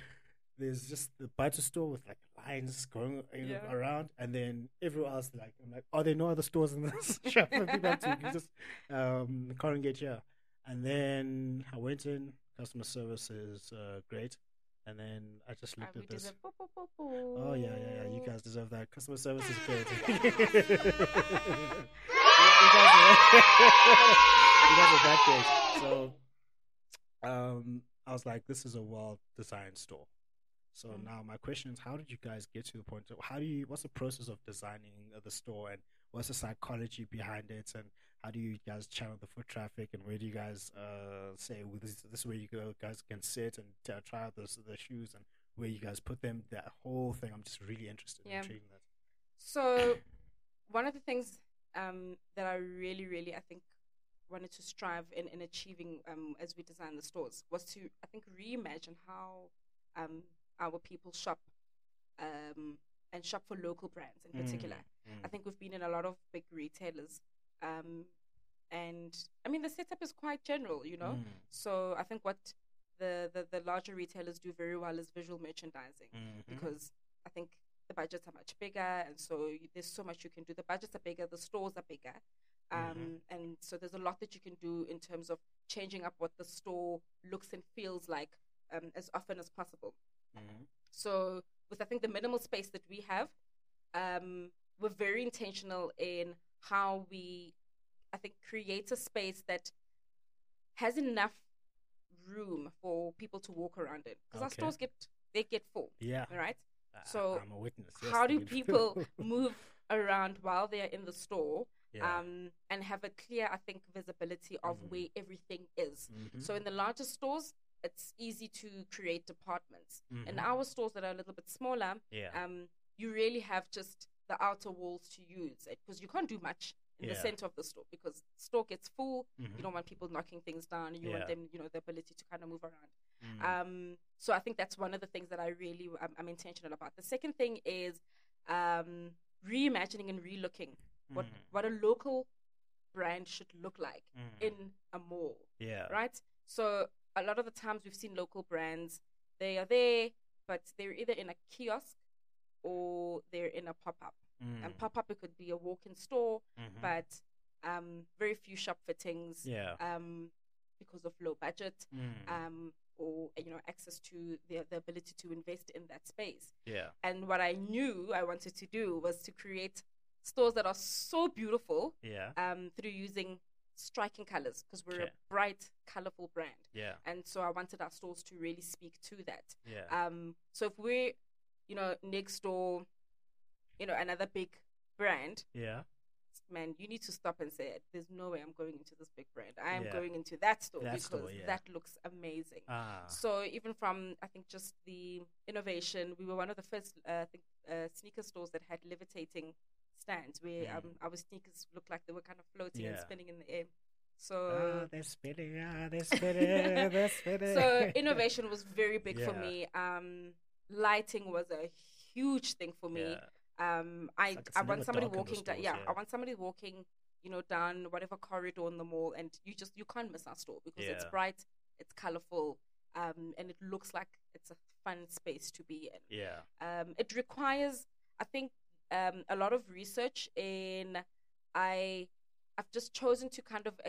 there's just the budget store with like lines going around, and then everywhere else. Like, I'm like, are there no other stores in this shop for people to just congregate here? And then I went in. Customer service is great. And then I just looked at this. Oh yeah. You guys deserve that. Customer service is great. You guys are that great. So, I was like, this is a well-designed store. So now my question is, how did you guys get to the point of what's the process of designing the store, and what's the psychology behind it, and how do you guys channel the foot traffic, and where do you guys say, well, this is where you guys can sit and try out the shoes, and where you guys put them, that whole thing? I'm just really interested in treating that. So one of the things that I really, really, I think, wanted to strive in achieving as we design the stores was to, I think, reimagine how our people shop and shop for local brands in particular. I think we've been in a lot of big retailers, and I mean the setup is quite general, you know. So I think what the larger retailers do very well is visual merchandising, because I think the budgets are much bigger, and so there's so much you can do. The budgets are bigger, the stores are bigger, and so there's a lot that you can do in terms of changing up what the store looks and feels like as often as possible. So with, I think, the minimal space that we have, we're very intentional in how we, I think, create a space that has enough room for people to walk around in, because our stores get full. Yeah. Right. So I'm a witness. Yes, how do people move around while they're in the store? And have a clear, I think, visibility of where everything is. So in the larger stores, it's easy to create departments. In our stores that are a little bit smaller, you really have just the outer walls to use, because you can't do much in the center of the store, because the store gets full. You don't want people knocking things down. You want them, the ability to kind of move around. So I think that's one of the things that I really I'm intentional about. The second thing is reimagining and relooking what a local brand should look like in a mall. Right. So a lot of the times we've seen local brands, they are there, but they're either in a kiosk or they're in a pop-up. And pop-up, it could be a walk-in store, but very few shop fittings because of low budget, or access to the ability to invest in that space. And what I knew I wanted to do was to create stores that are so beautiful through using striking colors, because we're a bright, colorful brand. And so I wanted our stores to really speak to that. So if we're, next door, another big brand, man, you need to stop and say, there's no way I'm going into this big brand. I am going into that store that looks amazing. So even from, I think, just the innovation, we were one of the first, sneaker stores that had levitating stands where our sneakers looked like they were kind of floating and spinning in the air. So they're spinning, they're spinning. So innovation was very big for me. Lighting was a huge thing for me. I want somebody walking down. I want somebody walking, down whatever corridor in the mall, and you can't miss our store, because it's bright, it's colorful, and it looks like it's a fun space to be in. It requires, I think, a lot of research in. I've just chosen to kind of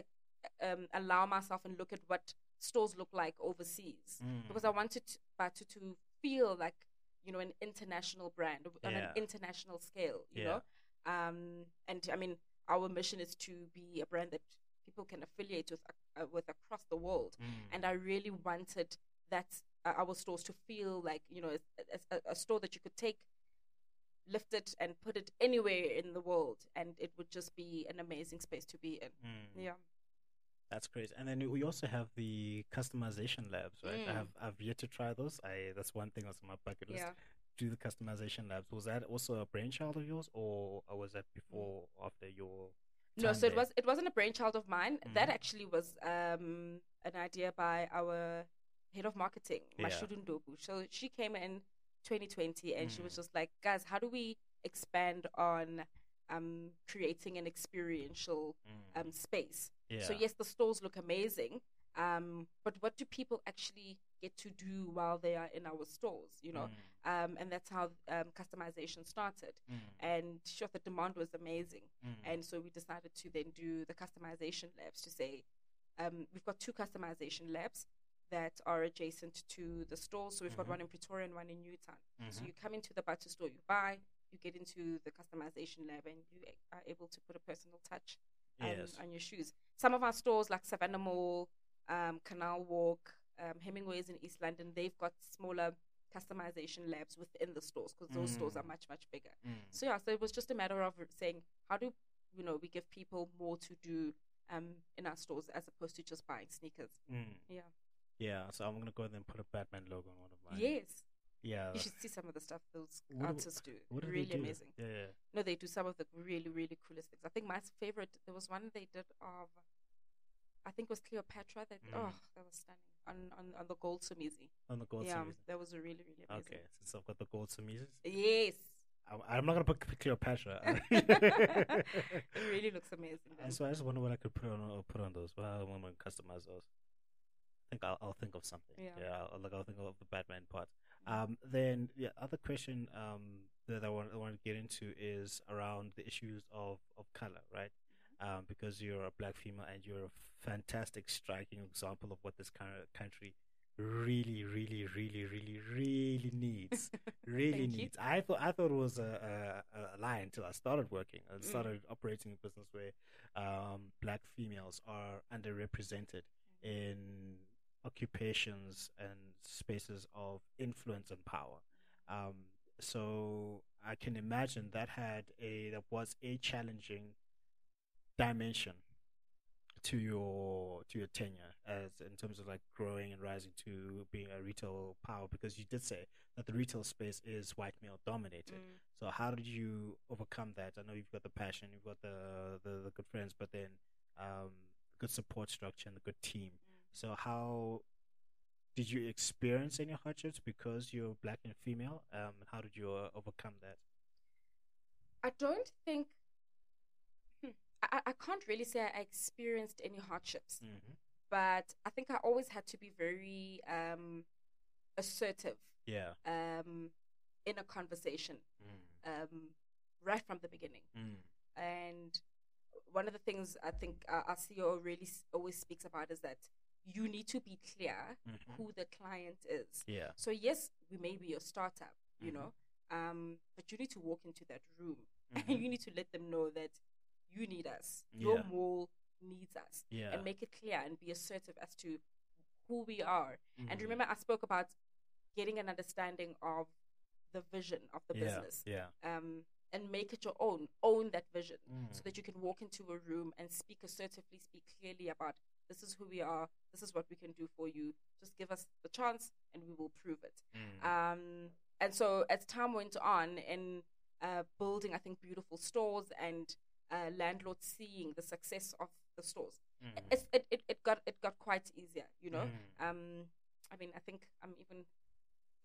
allow myself and look at what stores look like overseas, because I wanted to feel like, an international brand on an international scale, you know. And I mean, our mission is to be a brand that people can affiliate with across the world. And I really wanted that our stores to feel like, a store that you could take, lift it and put it anywhere in the world, and it would just be an amazing space to be in. That's great. And then we also have the customization labs, right? I've yet to try those. That's one thing that's on my bucket list. Do the customization labs. Was that also a brainchild of yours, or was that before or after your time? No, so it wasn't a brainchild of mine. That actually was an idea by our head of marketing, Mashudu Ndobu. So she came in 2020 and she was just like, guys, how do we expand on creating an experiential space. So Yeah. yes, the stores look amazing, but what do people actually get to do while they are in our stores? And that's how customization started. And sure, the demand was amazing, and so we decided to then do the customization labs to say we've got 2 customization labs that are adjacent to the stores. So we've got one in Pretoria and one in Newtown. So you come into the Butter store, you buy, you get into the customization lab, and you are able to put a personal touch Yes. on your shoes. Some of our stores, like Savannah Mall, Canal Walk, Hemingway's in East London, they've got smaller customization labs within the stores because those stores are much, much bigger. So yeah, so it was just a matter of saying, how do we give people more to do in our stores as opposed to just buying sneakers. Yeah. Yeah, so I'm gonna go ahead and put a Batman logo on one of mine. Yes. Yeah. You should see some of the stuff those What do- artists do. What do Really they do? amazing. Yeah. No, they do some of the really, really coolest things. I think my favorite, there was one they did of, I think it was Cleopatra. That that was stunning on the gold Sumizi. On the gold Yeah, Sumizi. that was really, really amazing. Okay, since I've got the gold Sumizi, Yes. I'm not gonna put Cleopatra. It really looks amazing. Then. So I just wonder what I could put on those. Well, I'm gonna customize those. I think I'll think of something. Yeah. I'll think of the Batman part. Then other question that I want to get into is around the issues of color, right? Because you're a black female and you're a fantastic, striking example of what this kind of country really, really, really, really, really needs. Really Thank you. needs. I thought it was a lie until I started working. I started operating a business where black females are underrepresented in occupations and spaces of influence and power. So I can imagine that was a challenging dimension to your tenure as in terms of like growing and rising to being a retail power, because you did say that the retail space is white male dominated. So how did you overcome that? I know you've got the passion, you've got the good friends, but then good support structure and a good team. So how did you experience any hardships because you're black and female? How did you overcome that? I don't think I can't really say I experienced any hardships, but I think I always had to be very assertive Yeah. in a conversation right from the beginning. And one of the things I think our CEO really always speaks about is that you need to be clear who the client is. Yeah. So yes, we may be a startup, but you need to walk into that room and you need to let them know that you need us. Your mall needs us. Yeah. And make it clear and be assertive as to who we are. And remember, I spoke about getting an understanding of the vision of the business. Yeah. And make it your own. Own that vision so that you can walk into a room and speak assertively, speak clearly about this is who we are, this is what we can do for you. Just give us the chance and we will prove it. And so as time went on in building, I think, beautiful stores and landlords seeing the success of the stores, it got quite easier, I mean, I think I'm even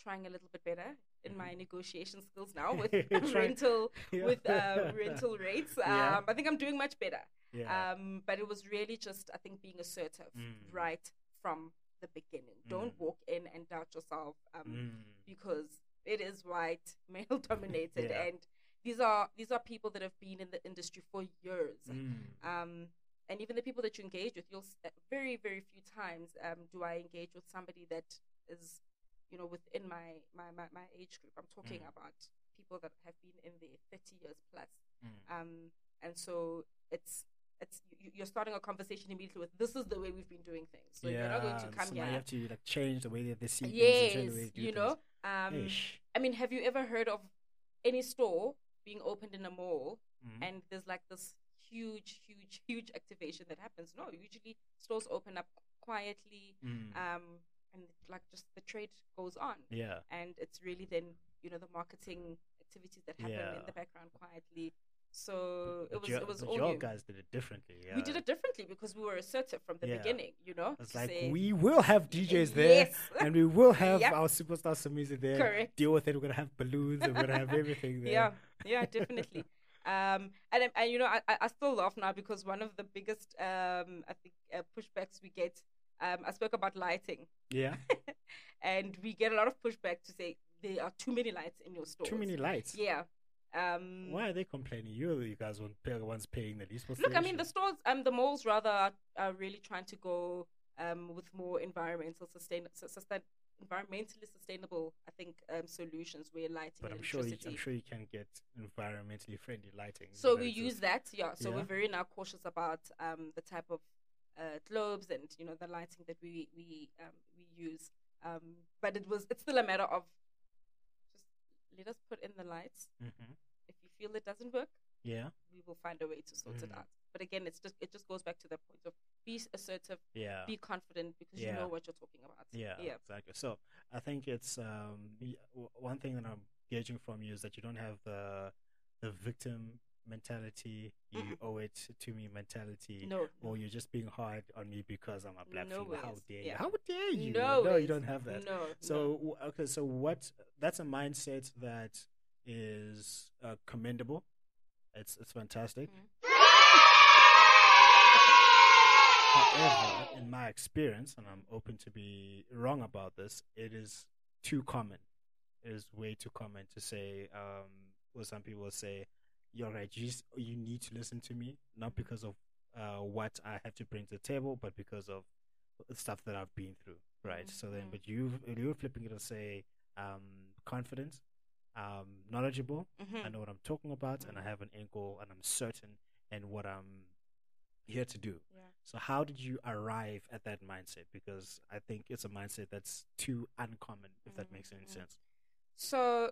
trying a little bit better in my negotiation skills now with rental rates. I think I'm doing much better. But it was really just, I think, being assertive right from the beginning. Don't walk in and doubt yourself because it is white, male dominated, and these are people that have been in the industry for years. And even the people that you engage with, you'll very, very few times do I engage with somebody that is, within my age group. I'm talking about people that have been in there 30 years plus. And so you're starting a conversation immediately with, this is the way we've been doing things. So you're not going to come here. You have to like change the way that they see things. Yes, And the way they do things. I mean, have you ever heard of any store being opened in a mall and there's like this huge activation that happens? No, usually stores open up quietly, and like just the trade goes on. Yeah. And it's really then, the marketing activities that happen in the background quietly. So it was all your new. guys did it differently. Yeah. We did it differently because we were assertive from the beginning, It's like, we will have DJs there, and we will have our superstar music there. Correct. Deal with it. We're going to have balloons, and we're going to have everything there. Yeah, definitely. And you know, I still laugh now because one of the biggest I think pushbacks we get, I spoke about lighting. Yeah. And we get a lot of pushback to say there are too many lights in your stores. Too many lights. Yeah. Why are they complaining? You guys won't pay the ones paying the least. Look, I mean, the stores, the malls rather are really trying to go with more environmentally sustainable, I think, solutions where lighting But and I'm sure electricity. you can get environmentally friendly lighting. So that we exists. use that, yeah. So Yeah. we're very now cautious about the type of globes and the lighting that we use. But it's still a matter of just let us put in the lights. Mhm. If you feel it doesn't work, Yeah. we will find a way to sort it out. But again, it just goes back to the point of be assertive, Yeah. be confident because you Yeah. know what you're talking about. Yeah, exactly. So I think it's one thing that I'm gauging from you is that you don't have the victim mentality, you Mm-mm. owe it to me mentality, No, or you're just being hard on me because I'm a black No female. How ways. dare you? Yeah. How dare you? No you ways. don't have that. No. So okay, so that's a mindset that is commendable. It's fantastic. However, in my experience, and I'm open to be wrong about this, it is too common. It is way too common to say, or some people say, "You're right. You need to listen to me, not because of what I have to bring to the table, but because of the stuff that I've been through." Right. So then, but you're flipping it to say, confident, knowledgeable. I know what I'm talking about, and I have an end goal, and I'm certain in what I'm here to do. Yeah. So how did you arrive at that mindset? Because I think it's a mindset that's too uncommon, if that makes any sense. So,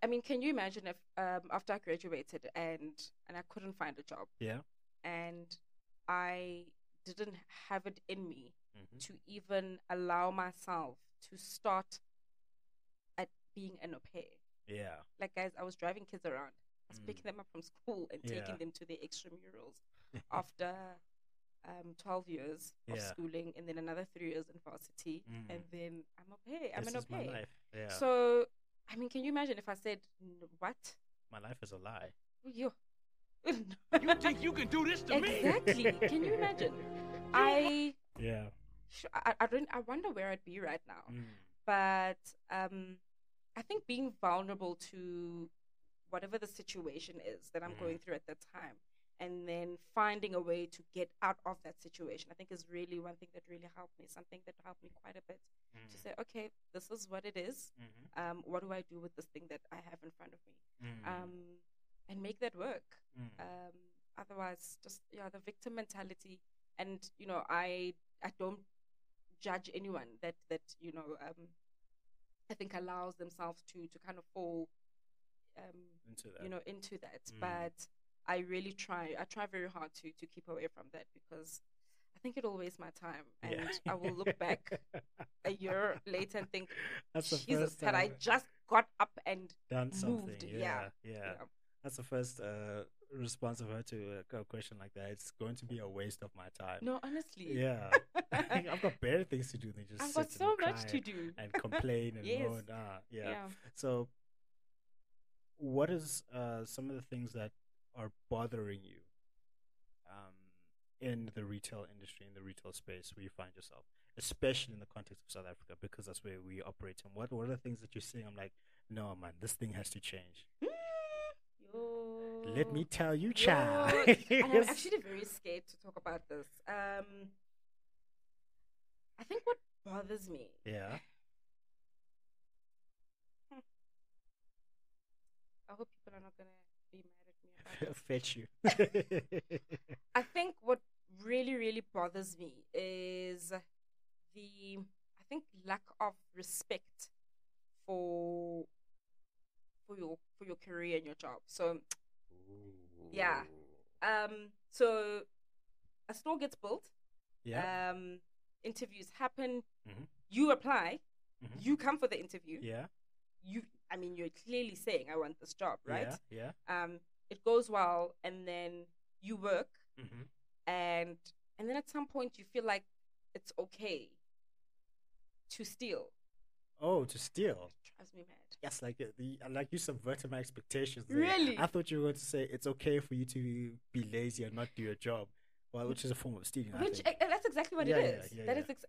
I mean, can you imagine if after I graduated and I couldn't find a job, Yeah. and I didn't have it in me Mhm. to even allow myself to start at being an au pair. Yeah. Like, guys, I was driving kids around. I was picking them up from school and Yeah. taking them to their extramurals after 12 years of Yeah. schooling, and then another 3 years in varsity, and then I'm au pair. I'm This an au is my pair. life. Yeah. So, I mean, can you imagine if I said, what? My life is a lie. You You think you can do this to me? Exactly. Can you imagine? Yeah. I wonder where I'd be right now. But I think being vulnerable to whatever the situation is that I'm going through at that time, and then finding a way to get out of that situation, I think is really one thing that really helped me. Something that helped me quite a bit to say, okay, this is what it is. What do I do with this thing that I have in front of me? And make that work. Otherwise, just the victim mentality, and I don't judge anyone that I think allows themselves to kind of fall into that. But I really try very hard to keep away from that, because I think it'll waste my time, and I will look back a year later and think, That's the Jesus, first had I time just got up and done moved. something. Yeah. That's the first response of her to a question like that. It's going to be a waste of my time. No, honestly. Yeah. I've got better things to do than just I've sit got so and much cry to do. and complain and Yes. moan. Yeah. So what is some of the things that are bothering you in the retail industry, in the retail space where you find yourself, especially in the context of South Africa, because that's where we operate? And what are the things that you're seeing? I'm like, no, man, this thing has to change. Let me tell you, child. And I'm actually very scared to talk about this. I think what bothers me. Yeah. I hope people are not going to be mad at me about this. Fetch you. I think what really, really bothers me is I think, lack of respect for your career and your job. So, yeah. So a store gets built. Yeah. Interviews happen. Mhm. You apply. Mhm. You come for the interview. Yeah. You're clearly saying, I want this job, right? Yeah. It goes well, and then you work, Mhm. and then at some point you feel like it's okay to steal. Oh, to steal. Drives me mad. Yes, like you subverted my expectations there. Really? I thought you were going to say it's okay for you to be lazy and not do your job. Well, which is a form of stealing, I Which think. that's exactly what Yeah, it yeah, is. yeah, That yeah. is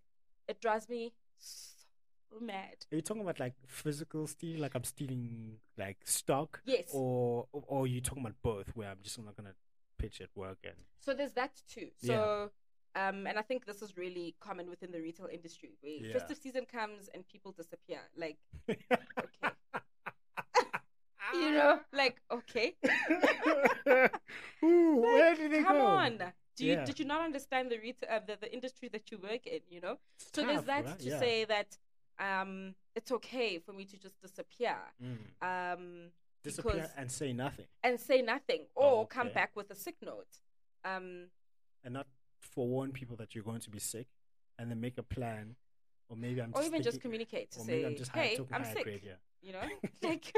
it drives me so mad. Are you talking about like physical stealing, like I'm stealing like stock, Yes. or are you talking about both, where I'm just not gonna pitch at work and So there's that too. So and I think this is really common within the retail industry where Yeah. festive season comes and people disappear. Like, okay. Like, okay. Ooh, Like, where did they come go? on. Yeah. Did you not understand the retail the industry that you work in, It's So there's tough, that right? to Yeah. say that it's okay for me to just disappear. Disappear Because and say nothing, and say nothing or come Okay. back with a sick note. and not forewarn people that you're going to be sick, and then make a plan, or maybe I'm Or just even just thinking, communicate to or maybe I'm say, just hey, talking I'm higher sick. grade here. Like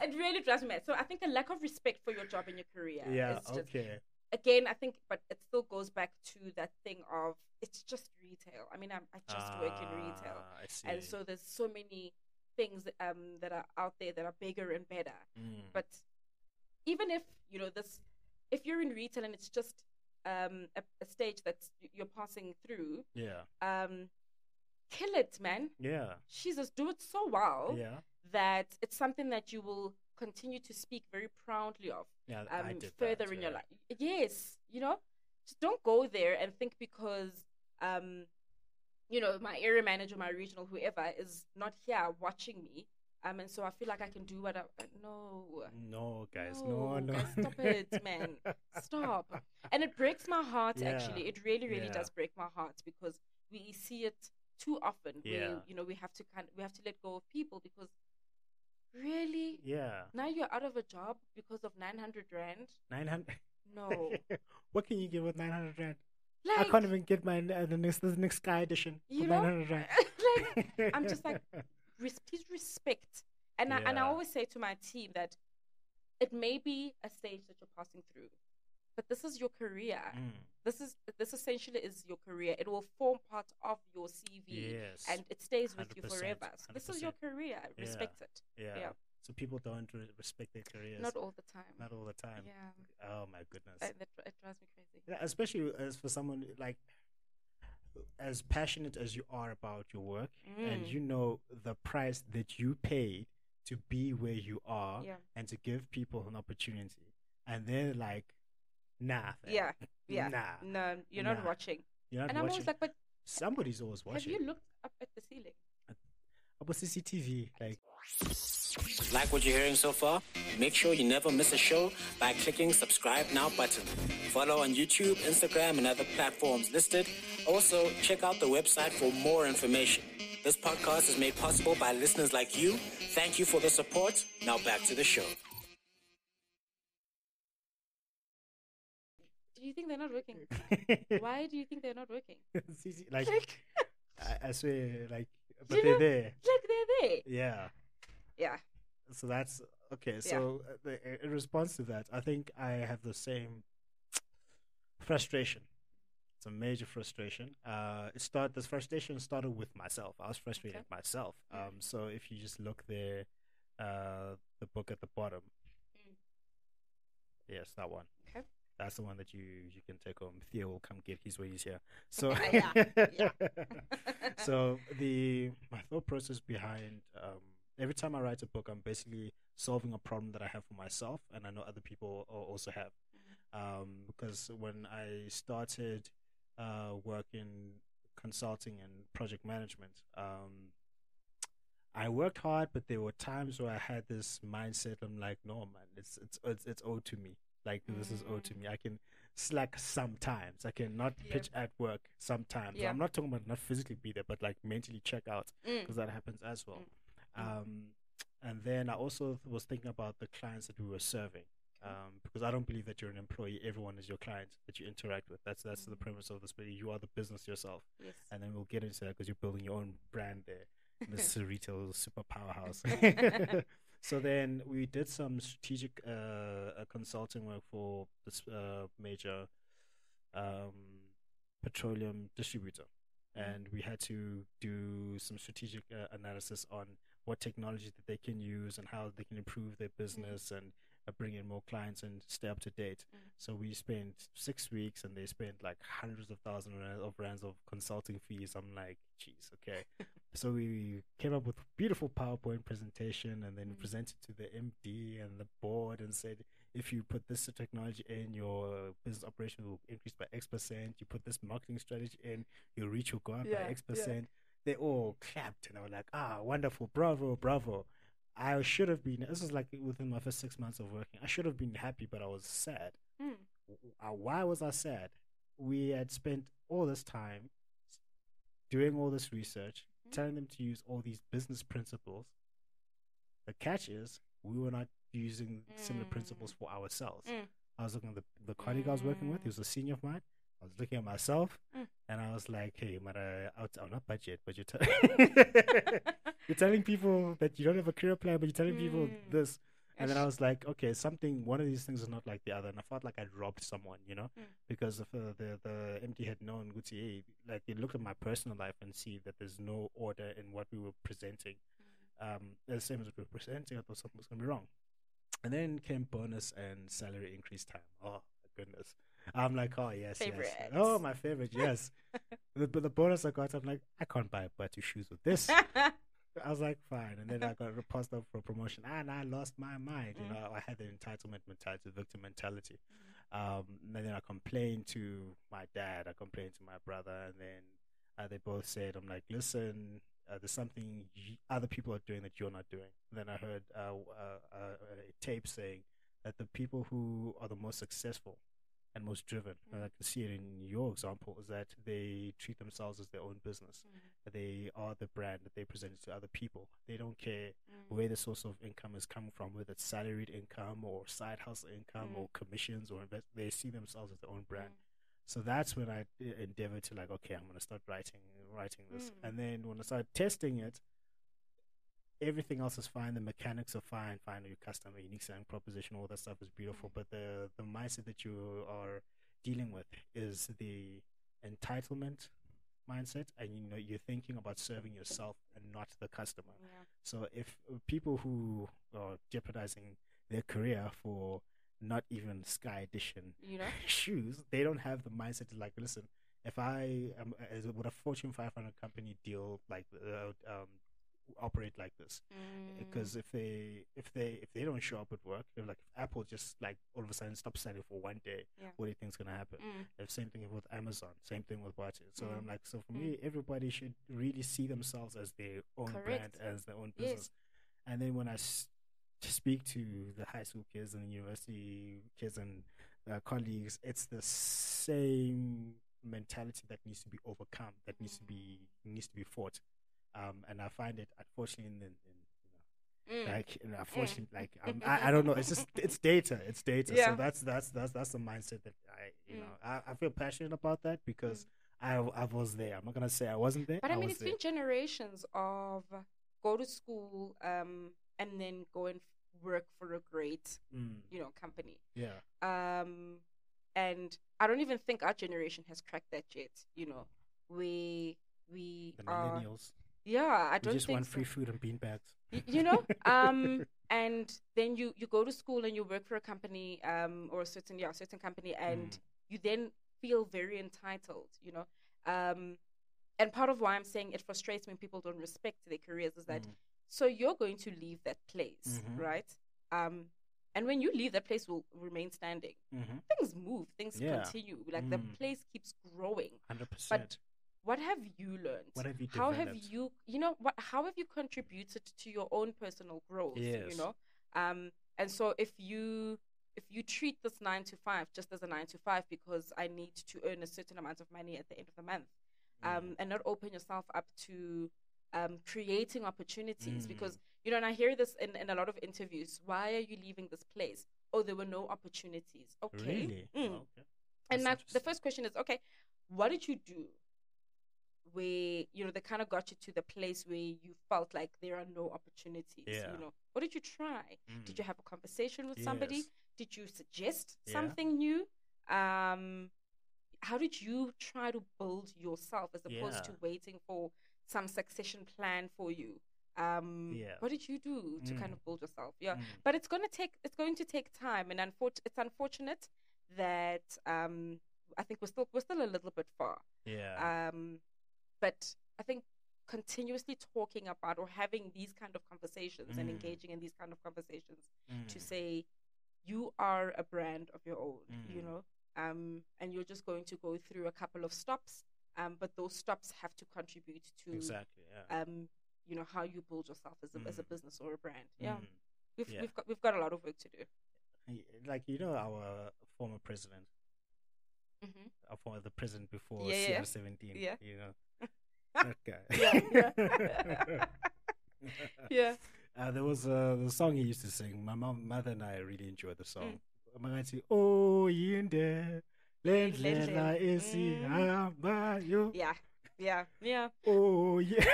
it really drives me mad. So I think a lack of respect for your job and your career Yeah. is just Okay. again, I think, but it still goes back to that thing of it's just retail. I mean, I just work in retail, I see. and so there's so many things that are out there that are bigger and better. But even if if you're in retail and it's just a stage that you're passing through, Yeah. kill it, man. Yeah. Jesus, do it so well Yeah. that it's something that you will continue to speak very proudly of. Yeah. I did Further that, in your yeah. life. Yes, just don't go there and think because my area manager, my regional, whoever is not here watching me. And so I feel like I can do what I no. No, guys. No. Guys, stop it, man. Stop. And it breaks my heart, Yeah. actually. It really, really Yeah. does break my heart because we see it too often where, Yeah. we have to let go of people because really? Yeah. Now you're out of a job because of 900 rand? 900. No. What can you get with 900 rand? I Like, can't even get the next Sky edition you with know? 900 rand. Like, I'm just like, please respect. And I Yeah. always say to my team that it may be a stage that you're passing through, but this is your career. This essentially is your career. It will form part of your CV, Yes. and it stays with you 100%, forever. So this is your 100%. career. Yeah. Respect it. Yeah. Yeah. So people don't respect their careers. Not all the time. Not all the time. Yeah. Oh my goodness. It drives me crazy. Yeah, especially as for someone like as passionate as you are about your work, and you know the price that you paid to be where you are, Yeah. and to give people an opportunity, and they're like, nah, fam. Yeah. Yeah. Nah. No, you're not Nah. watching. You're not And I'm watching. always like, but Somebody's always watching. have you looked up at the ceiling? About CCTV, Like what you're hearing so far? Make sure you never miss a show by clicking subscribe now button. Follow on YouTube, Instagram, and other platforms listed. Also, check out the website for more information. This podcast is made possible by listeners like you. Thank you for the support. Now back to the show. Do you think they're not working? Why do you think they're not working? I swear, but You they're know? there. Like they're there. Yeah. Yeah. So that's okay. So in response to that, I think I have the same frustration. It's a major frustration. This frustration started with myself. I was frustrated at myself. So if you just look there, the book at the bottom. Yes, that one. Okay. That's the one that you can take home. Theo will come get his when he's here. So Yeah. so my thought process behind every time I write a book, I'm basically solving a problem that I have for myself, and I know other people also have. Because when I started working consulting and project management, I worked hard, but there were times where I had this mindset. I'm like, no, man, it's owed to me. Like, this is owed to me. I can slack sometimes. I can not pitch at work sometimes. Yeah. I'm not talking about not physically be there, but like mentally check out, because that happens as well. And then I also was thinking about the clients that we were serving, because I don't believe that you're an employee. Everyone is your client that you interact with. That's the premise of this. But you are the business yourself. Yes. And then we'll get into that because you're building your own brand there. This is a retail super powerhouse. So then we did some strategic consulting work for this major petroleum distributor. and we had to do some strategic analysis on what technology that they can use and how they can improve their business and bring in more clients and stay up to date. So we spent 6 weeks, and they spent like hundreds of thousands of rands of consulting fees. I'm like, geez, okay. So we came up with a beautiful PowerPoint presentation, and then presented to the MD and the board and said, if you put this technology in, your business operation will increase by X%. You put this marketing strategy in, your reach will go up by X%. They all clapped, and I was like, wonderful, bravo, bravo. I should have been, this was like within my first 6 months of working, I should have been happy, but I was sad. Why was I sad? We had spent all this time doing all this research, telling them to use all these business principles. The catch is, we were not using similar principles for ourselves. I was looking at the colleague I was working with, he was a senior of mine. I was looking at myself, and I was like, hey, I'll not budget, but you're telling people that you don't have a career plan, but you're telling people this. And then I was like, okay, one of these things is not like the other. And I felt like I'd robbed someone, because if the MD had known, Gucci, like, they looked at my personal life and see that there's no order in what we were presenting. The same as we were presenting, I thought something was going to be wrong. And then came bonus and salary increase time. Oh, my goodness. I'm like, oh, yes, Favorites. yes. Oh, my favorite, yes. But the bonus I got, I'm like, I can't buy Batu shoes with this. I was like, fine. And then I got passed up for promotion, and I lost my mind. I had the entitlement mentality, the victim mentality. And then I complained to my dad, I complained to my brother, and then they both said, I'm like, listen, there's something other people are doing that you're not doing. And then I heard a tape saying that the people who are the most successful and most driven, and I can see it in your example, is that they treat themselves as their own business. They are the brand that they present to other people. They don't care where the source of income is coming from, whether it's salaried income or side hustle income or commissions, or they see themselves as their own brand. So that's when I endeavored to, like, okay, I'm going to start writing this. And then when I started testing it, everything else is fine. The mechanics are fine. Find your customer, unique selling proposition, all that stuff is beautiful. But the mindset that you are dealing with is the entitlement mindset, and you're thinking about serving yourself and not the customer. So if people who are jeopardizing their career for not even Sky Edition shoes, they don't have the mindset to, like, listen, if I am would a Fortune 500 company deal like operate like this, because if they don't show up at work, if Apple just, like, all of a sudden stops selling for one day, what do you think is going to happen? The same thing with Amazon, same thing with Batu. So I'm like, so for me, everybody should really see themselves as their own brand, as their own business. And then when I speak to the high school kids and university kids and colleagues, it's the same mentality that needs to be overcome, that needs to be fought. And I find it, unfortunately, unfortunately, like, I don't know. It's just, it's data. So that's the mindset that I feel passionate about that, because I was there. I'm not gonna say I wasn't there. But I mean, it's been generations of go to school, and then go and work for a great, company. And I don't even think our generation has cracked that yet. We the are millennials. I don't just think want so. free food and beanbags. And then you go to school and you work for a company, or a certain company, and you then feel very entitled, and part of why I'm saying it frustrates me when people don't respect their careers is that, so you're going to leave that place, right? And when you leave, that place will remain standing. Things move, things continue, like the place keeps growing. 100%. But what have you learned? What have you How have developed? you, how have you contributed to your own personal growth? Yes. And so if you treat this 9 to 5 just as a 9 to 5 because I need to earn a certain amount of money at the end of the month, and not open yourself up to creating opportunities, because and I hear this in a lot of interviews. Why are you leaving this place? Oh, there were no opportunities. Okay. Really? Okay. And the first question is, okay, what did you do where they kind of got you to the place where you felt like there are no opportunities? What did you try? Did you have a conversation with somebody? Did you suggest something new? How how did you try to build yourself as opposed to waiting for some succession plan for you? What did you do to kind of build yourself? But it's going to take time, and it's unfortunate that I think we're still a little bit far. But I think continuously talking about or having these kind of conversations and engaging in these kind of conversations to say you are a brand of your own, you know, and you're just going to go through a couple of stops, but those stops have to contribute to you know, how you build yourself as a business or a brand. We've got a lot of work to do. Like, you know, our former president, the president before CR17, you know, that guy. There was the song he used to sing. My mother and I really enjoyed the song. Oh, yinde, lendlela esihamba yo. Yeah. Oh, yeah.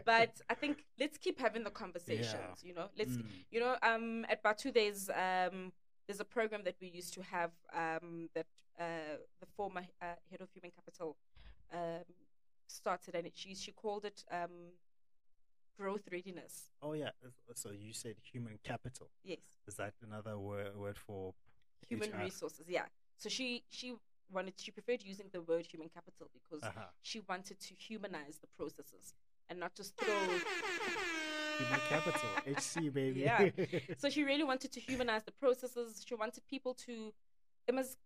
But I think let's keep having the conversations. You know, at Batu there's a program that we used to have that the former head of human capital started, and she called it growth readiness. Oh yeah. So you said human capital. Yes. Is that another word for human HR? resources? Yeah. So she preferred using the word human capital because she wanted to humanize the processes and not just throw human capital, HC baby. Yeah. So she really wanted to humanize the processes. She wanted people to it must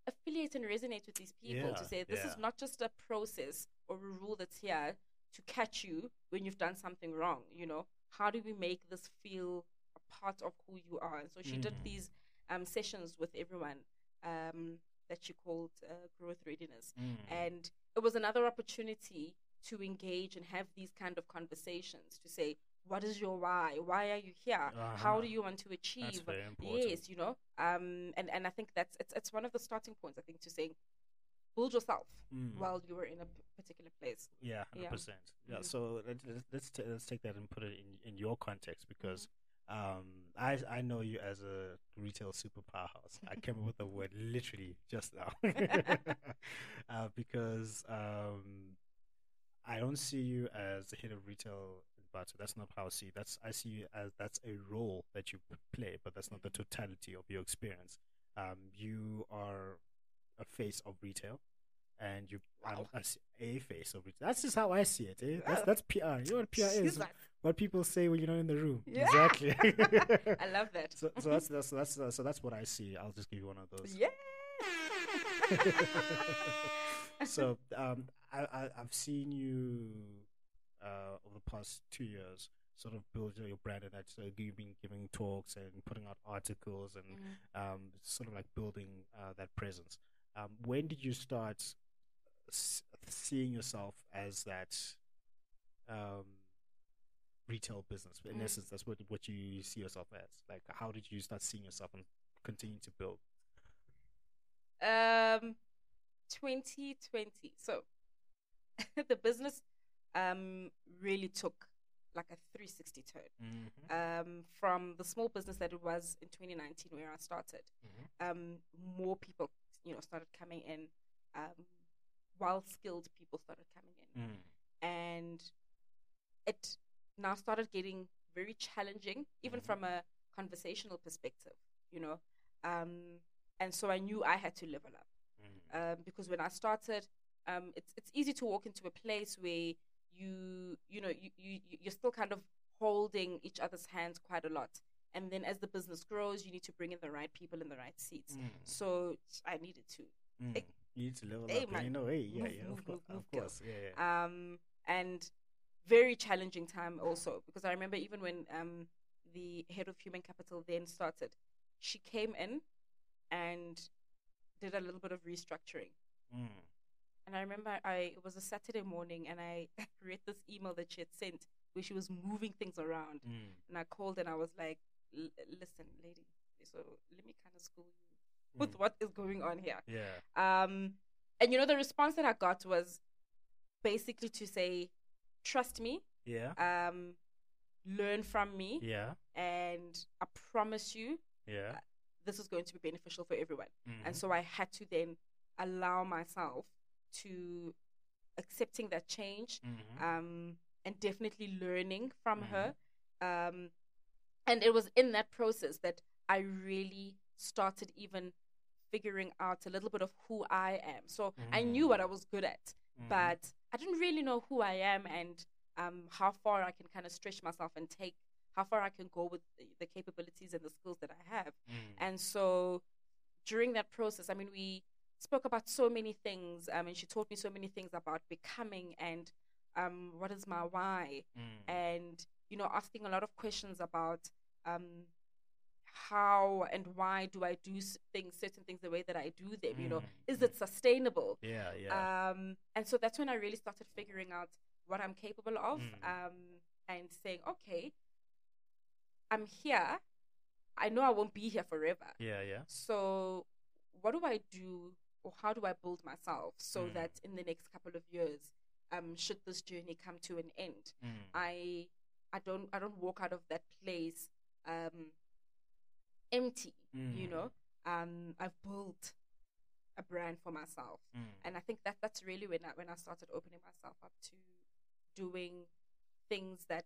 affiliate and resonate with these people to say this is not just a process or a rule that's here to catch you when you've done something wrong. You know, how do we make this feel a part of who you are? And so she did these sessions with everyone that she called growth readiness, and it was another opportunity to engage and have these kind of conversations to say, what is your why are you here, how do you want to achieve? That's very important. Yes, you know, and I think that's it's one of the starting points, I think, to saying build yourself while you were in a particular place. 100%. So let's take that and put it in your context, because I know you as a retail super powerhouse. I came up with the word literally just now. Because I don't see you as the head of retail in Batu. That's not how I see it. I see you as that's a role that you play, but that's not the totality of your experience. You are a face of retail, and you are a face of retail. That's just how I see it. That's PR. You know what PR is? What people say when you're not in the room. Yeah. Exactly. I love that. So that's what I see. I'll just give you one of those. Yeah. So I've seen you over the past 2 years sort of build your brand, and that you've been giving talks and putting out articles and sort of like building that presence. When did you start seeing yourself as that retail business? In essence, that's what you see yourself as. Like, how did you start seeing yourself and continue to build? 2020. So the business really took like a 360 turn. From the small business that it was in 2019 where I started, more people, you know, started coming in. Well-skilled people started coming in, and it now started getting very challenging, even from a conversational perspective, you know. And so I knew I had to level up, because when I started, it's easy to walk into a place where you're still kind of holding each other's hands quite a lot. And then as the business grows, you need to bring in the right people in the right seats. So I needed to. You need to level up. Man, you know, of course. And very challenging time also, because I remember even when the head of human capital then started, she came in and did a little bit of restructuring. And I remember it was a Saturday morning, and I read this email that she had sent where she was moving things around. And I called and I was like, listen, lady, so let me kind of school you with what is going on here. And you know, the response that I got was basically to say, trust me. Learn from me. And I promise you, this is going to be beneficial for everyone. And so I had to then allow myself to accepting that change, and definitely learning from her. And it was in that process that I really started even figuring out a little bit of who I am. So I knew what I was good at, but I didn't really know who I am and how far I can kind of stretch myself and take, how far I can go with the capabilities and the skills that I have. And so during that process, I mean, we spoke about so many things, and she taught me so many things about becoming and what is my why, and, you know, asking a lot of questions about how and why do I do certain things the way that I do them, you know, is it sustainable? And so that's when I really started figuring out what I'm capable of, and saying, okay, I'm here. I know I won't be here forever. So what do I do, or how do I build myself so that in the next couple of years, should this journey come to an end, I don't walk out of that place empty. You know, I've built a brand for myself, and I think that's really when I started opening myself up to doing things that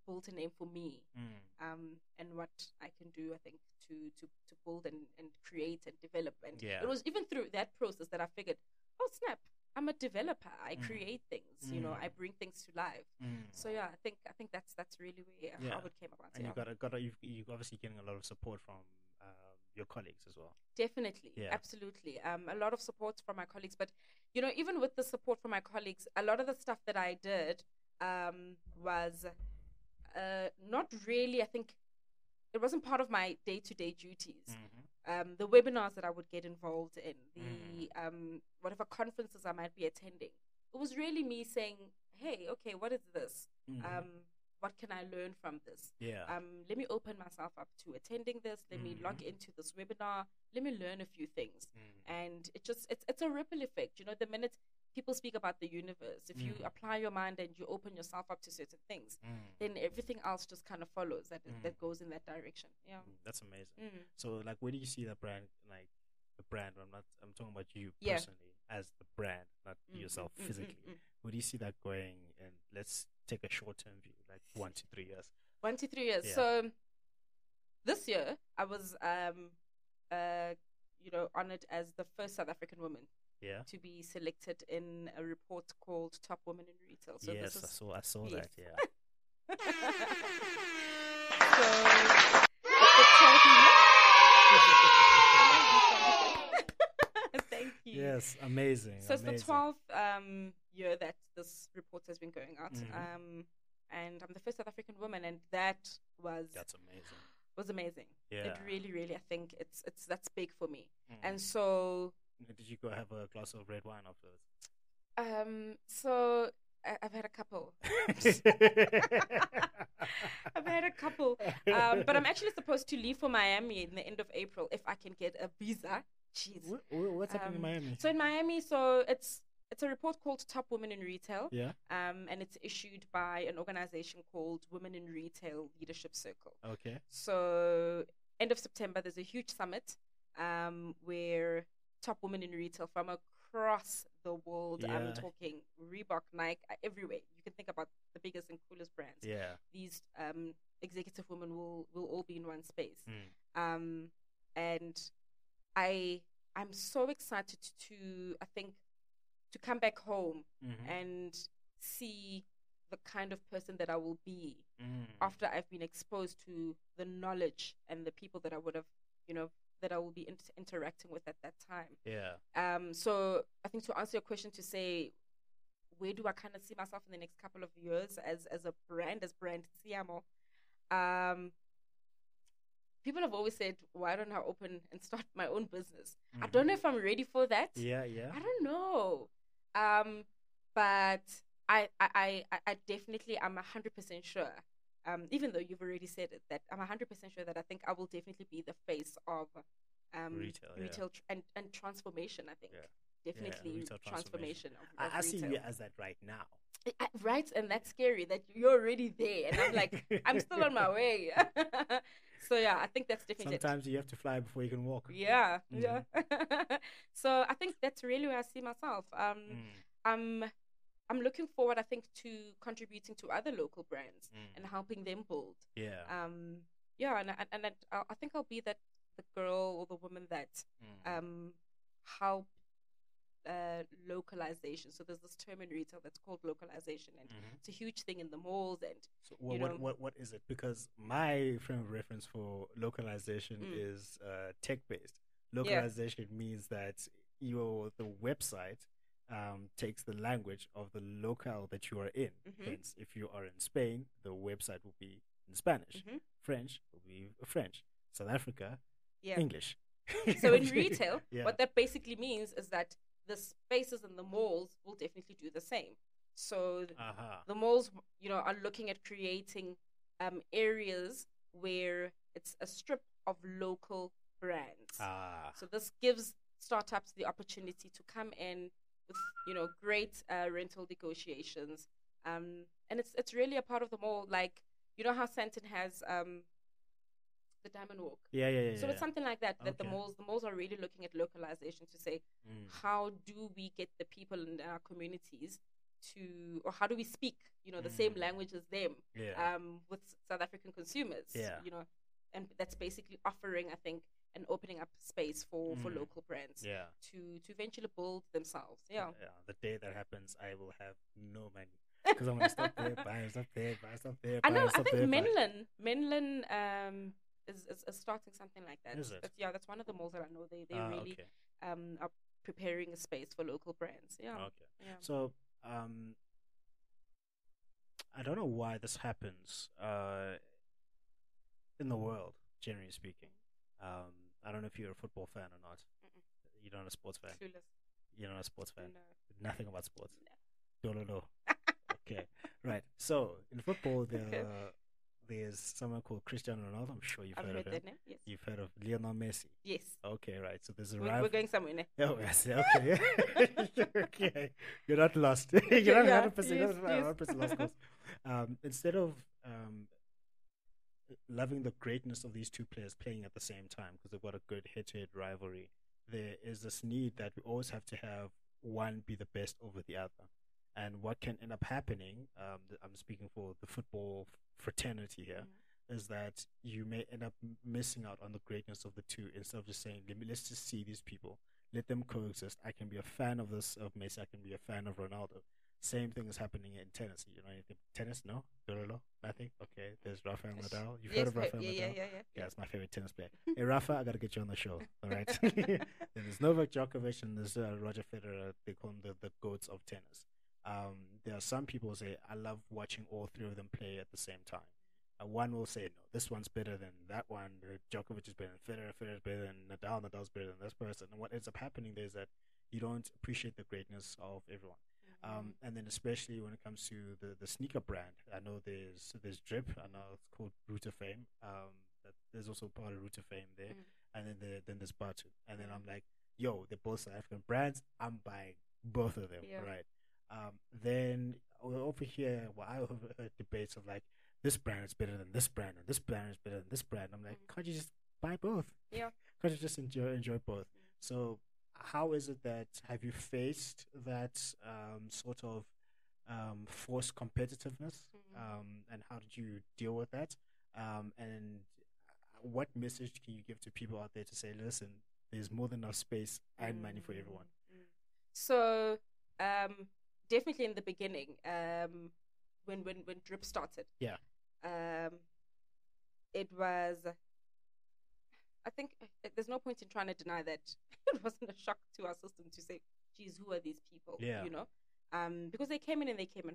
built a name for me, and what I can do, I think, to build and create and develop. And it was even through that process that I figured, oh snap, I'm a developer. I create things, you know, I bring things to life. So yeah, I think that's really where how it came about. And you're obviously getting a lot of support from your colleagues as well. Definitely, absolutely. A lot of support from my colleagues, but you know, even with the support from my colleagues, a lot of the stuff that I did was not really, I think it wasn't part of my day-to-day duties. The webinars that I would get involved in, the whatever conferences I might be attending, it was really me saying, hey, okay, what is this? What can I learn from this? Let me open myself up to attending this. Let me log into this webinar. Let me learn a few things. And it's a ripple effect. You know, the minute people speak about the universe, if you apply your mind and you open yourself up to certain things, then everything else just kind of follows that goes in that direction. That's amazing. So like, where do you see the brand, like the brand, I'm talking about you personally as the brand, not yourself physically. Where do you see that going? And let's take a short-term view, like 1 to 3 years. 1 to 3 years. So this year I was you know, honored as the first South African woman to be selected in a report called Top Women in Retail. So yes, this is, I saw that. Thank you. Yes, amazing. So it's the 12th year that this report has been going out, and I'm the first South African woman, and that's amazing. Was amazing. It really, I think that's big for me. And so, did you go have a glass of red wine afterwards? So I've had a couple. I've had a couple, but I'm actually supposed to leave for Miami in the end of April if I can get a visa. Jeez. What's happening in Miami? So in Miami, it's a report called Top Women in Retail. And it's issued by an organization called Women in Retail Leadership Circle. Okay. So end of September, there's a huge summit where top women in retail from across the world, I'm talking Reebok, Nike, everywhere. You can think about the biggest and coolest brands. These executive women will all be in one space. And I'm so excited to come back home and see the kind of person that I will be after I've been exposed to the knowledge and the people that I would have, you know, that I will be interacting with at that time. So I think to answer your question, to say, where do I kind of see myself in the next couple of years as brand Tshiamo? People have always said, why don't I open and start my own business? I don't know if I'm ready for that. I don't know. But I definitely am 100% sure, even though you've already said it, that I'm 100% sure that I think I will definitely be the face of retail and transformation, I think. Definitely transformation of I see retail. you as that right now. Right, and that's scary that you're already there, and I'm like, I'm still on my way. So I think that's definitely sometimes you have to fly before you can walk. Yeah. So I think that's really where I see myself. I'm I'm looking forward, I think, to contributing to other local brands and helping them build. Yeah. Yeah, I think I'll be the girl or the woman that help localization. So there's this term in retail that's called localization, and it's a huge thing in the malls. And So what is it? Because my frame of reference for localization is tech based. Localization means that the website takes the language of the locale that you are in. Hence, if you are in Spain, the website will be in Spanish. French will be French. South Africa, English. So in retail, what that basically means is that the spaces in the malls will definitely do the same. So the malls, are looking at creating areas where it's a strip of local brands. So this gives startups the opportunity to come in with, great rental negotiations. And it's really a part of the mall. Like, how Santon has the Diamond Walk. So it's something like that. That the malls are really looking at localization to say, how do we get the people in our communities or how do we speak, the same language as them, with South African consumers, and that's basically offering, I think, and opening up space for local brands, to eventually build themselves. The day that happens, I will have no money. Because I'm gonna stop there, buy stuff there, buy stuff there. I know. I think Menlyn is starting something like that. Is it? That's one of the malls that I know. They really are preparing a space for local brands. Yeah. Okay. Yeah. So I don't know why this happens in the world, generally speaking. I don't know if you're a football fan or not. You're not a sports fan. Clueless. You're not a sports fan. No. Nothing about sports. No. Okay, right. So in football, there's someone called Cristiano Ronaldo. I'm sure you've heard of him. That name. Yes. You've heard of Lionel Messi. Yes. Okay, right. So there's a We're going somewhere now. Oh, yes. Okay. Okay. You're not lost. You're not 100%. Yes, You're not 100% lost. Instead of loving the greatness of these two players playing at the same time, because they've got a good head-to-head rivalry, there is this need that we always have to have one be the best over the other. And what can end up happening, I'm speaking for the football fraternity here, is that you may end up missing out on the greatness of the two instead of just saying, let's just see these people, let them coexist. I can be a fan of Messi, I can be a fan of Ronaldo. Same thing is happening in tennis. You know anything? Tennis? No? Nothing? Okay. There's Rafael Nadal. You've heard of Rafael Nadal? Yeah, it's my favorite tennis player. Hey, Rafa, I got to get you on the show. All right. Then there's Novak Djokovic and there's Roger Federer. They call them the goats of tennis. There are some people who say, I love watching all three of them play at the same time. One will say, no, this one's better than that one. Djokovic is better than Federer. Federer is better than Nadal. Nadal's better than this person. And what ends up happening there is that you don't appreciate the greatness of everyone. And then especially when it comes to the sneaker brand, I know there's Drip. I know it's called Root of Fame. That there's also part of Root of Fame there. And then there's Batu. And then I'm like, yo, they're both South African brands. I'm buying both of them, right? Then over here, I heard debates of like, this brand is better than this brand, and this brand is better than this brand. I'm like, can't you just buy both? Yeah. Can't you just enjoy both? So how is it that, have you faced that sort of forced competitiveness, and how did you deal with that? And what message can you give to people out there to say, listen, there's more than enough space and money for everyone? So definitely in the beginning, when Drip started, it was, I think there's no point in trying to deny that it wasn't a shock to our system to say, geez, who are these people? Because they came in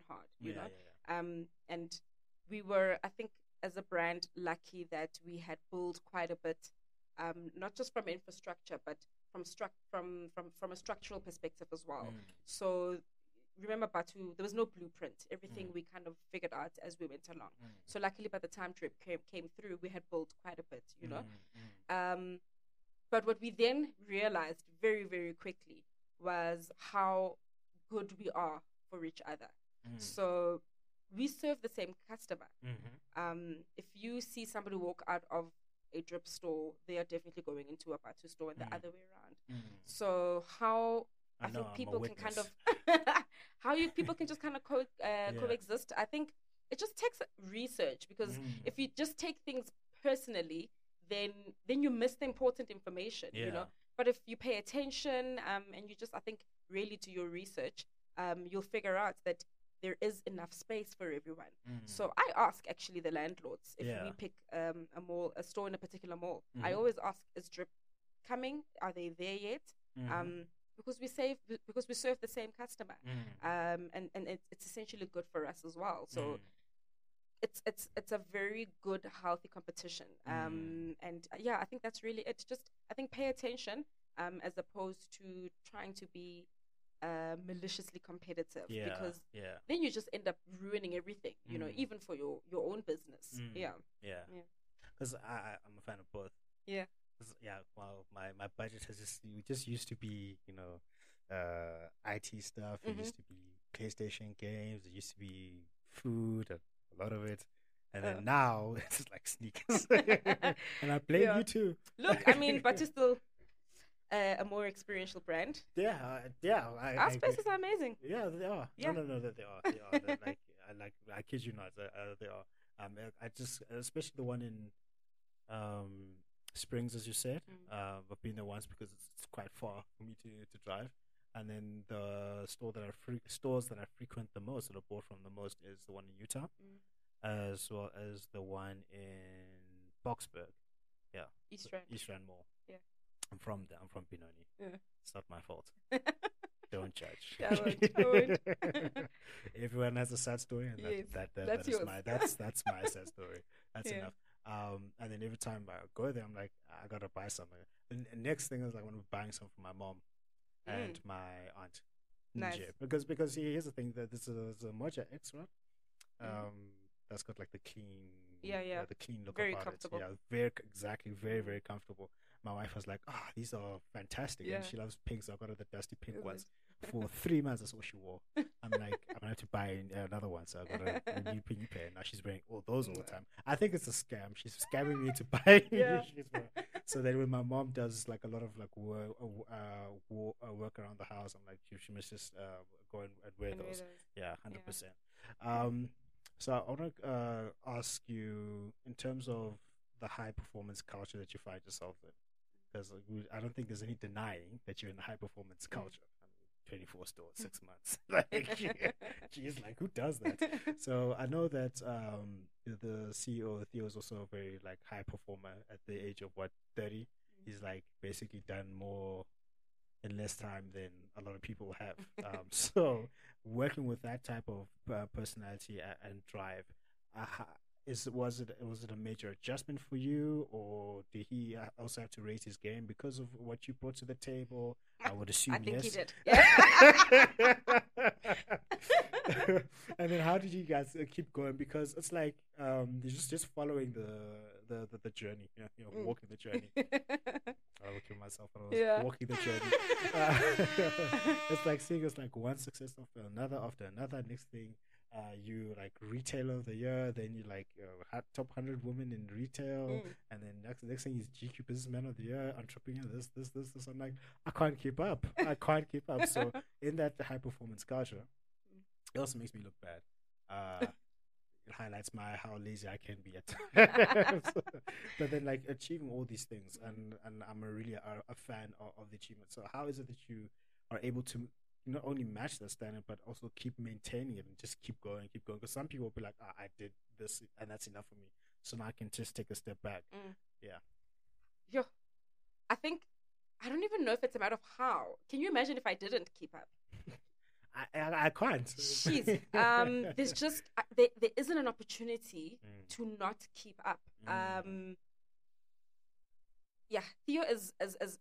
hard, you know. And we were, I think, as a brand, lucky that we had built quite a bit, not just from infrastructure, but from a structural perspective as well. So remember, Batu, there was no blueprint. Everything we kind of figured out as we went along. So luckily, by the time Drip came through, we had built quite a bit, you know. But what we then realized very, very quickly was how good we are for each other. So we serve the same customer. If you see somebody walk out of a Drip store, they are definitely going into a Batu store and the other way around. So how I know, think I'm a people can kind witness. of people can just kind of coexist. I think it just takes research, because if you just take things personally, then you miss the important information, you know. But if you pay attention, and you just, I think, really do your research, you'll figure out that there is enough space for everyone. So I ask actually the landlords if we pick a store in a particular mall. I always ask, is Drip coming? Are they there yet? Because we serve the same customer, and it's essentially good for us as well. So it's a very good, healthy competition. And yeah, I think that's really it. Just, I think, pay attention, as opposed to trying to be maliciously competitive, because then you just end up ruining everything, you know, even for your own business. Yeah. Because I'm a fan of both. Yeah. Well, my budget has just used to be, you know, IT stuff. It used to be PlayStation games. It used to be food, and a lot of it. And then now it's like sneakers. And I blame you too. Look, I mean, but it's still a more experiential brand. Our spaces are amazing. Yeah, they are. Yeah. No, they are. They are. They're I kid you not, they are. I just, especially the one in Springs, as you said. I've been there once because it's quite far for me to drive. And then the stores that I frequent the most, that I bought from the most, is the one in Utah, as well as the one in Boxburg. Yeah, East Rand Mall. Yeah, I'm from there. I'm from Benoni. Yeah, it's not my fault. Don't judge. I won't. Everyone has a sad story, and that's yours. That's my sad story. That's enough. And then every time I go there, I'm like, I gotta buy something. And next thing is like when I'm buying something for my mom and my aunt. Nice. Because here's the thing, that this is a Moja X, right? That's got like the clean, the clean look very about comfortable. it. Yeah, very, very comfortable. My wife was like, these are fantastic. And she loves pink, so I got her the dusty pink ones. For 3 months, that's all she wore. I'm like, I'm gonna have to buy another one, so I got a new pair. Now she's wearing all those all the time. I think it's a scam. She's scamming me to buy. So then when my mom does like a lot of like work around the house, I'm like, she must just go and wear those. Yeah, 100%. So I want to ask you, in terms of the high performance culture that you find yourself in, because I don't think there's any denying that you're in a high performance culture. 24 stores, 6 months. Like, geez, like, who does that? So I know that the CEO, Theo, is also a very like high performer at the age of 30. He's like basically done more in less time than a lot of people have. So working with that type of personality and drive, was it a major adjustment for you, or did he also have to raise his game because of what you brought to the table? I would assume I think yes. he did. And then how did you guys keep going? Because it's like you're just following the journey, walking the journey. I look at myself when I was walking the journey. It's like seeing us like one success after another. Next thing, you like retailer of the year, then you like top 100 women in retail, and then next thing is GQ businessman of the year, entrepreneur, this. I'm like, I can't keep up. So in that high performance culture, it also makes me look bad. It highlights how lazy I can be at times. But then like achieving all these things, and I'm really a fan of the achievement. So how is it that you are able to not only match the standard, but also keep maintaining it and just keep going? Because some people will be like, I did this and that's enough for me, so now I can just take a step back. I think, I don't even know if it's a matter of how. Can you imagine if I didn't keep up? I can't. Jeez. There's just there isn't an opportunity to not keep up. Theo is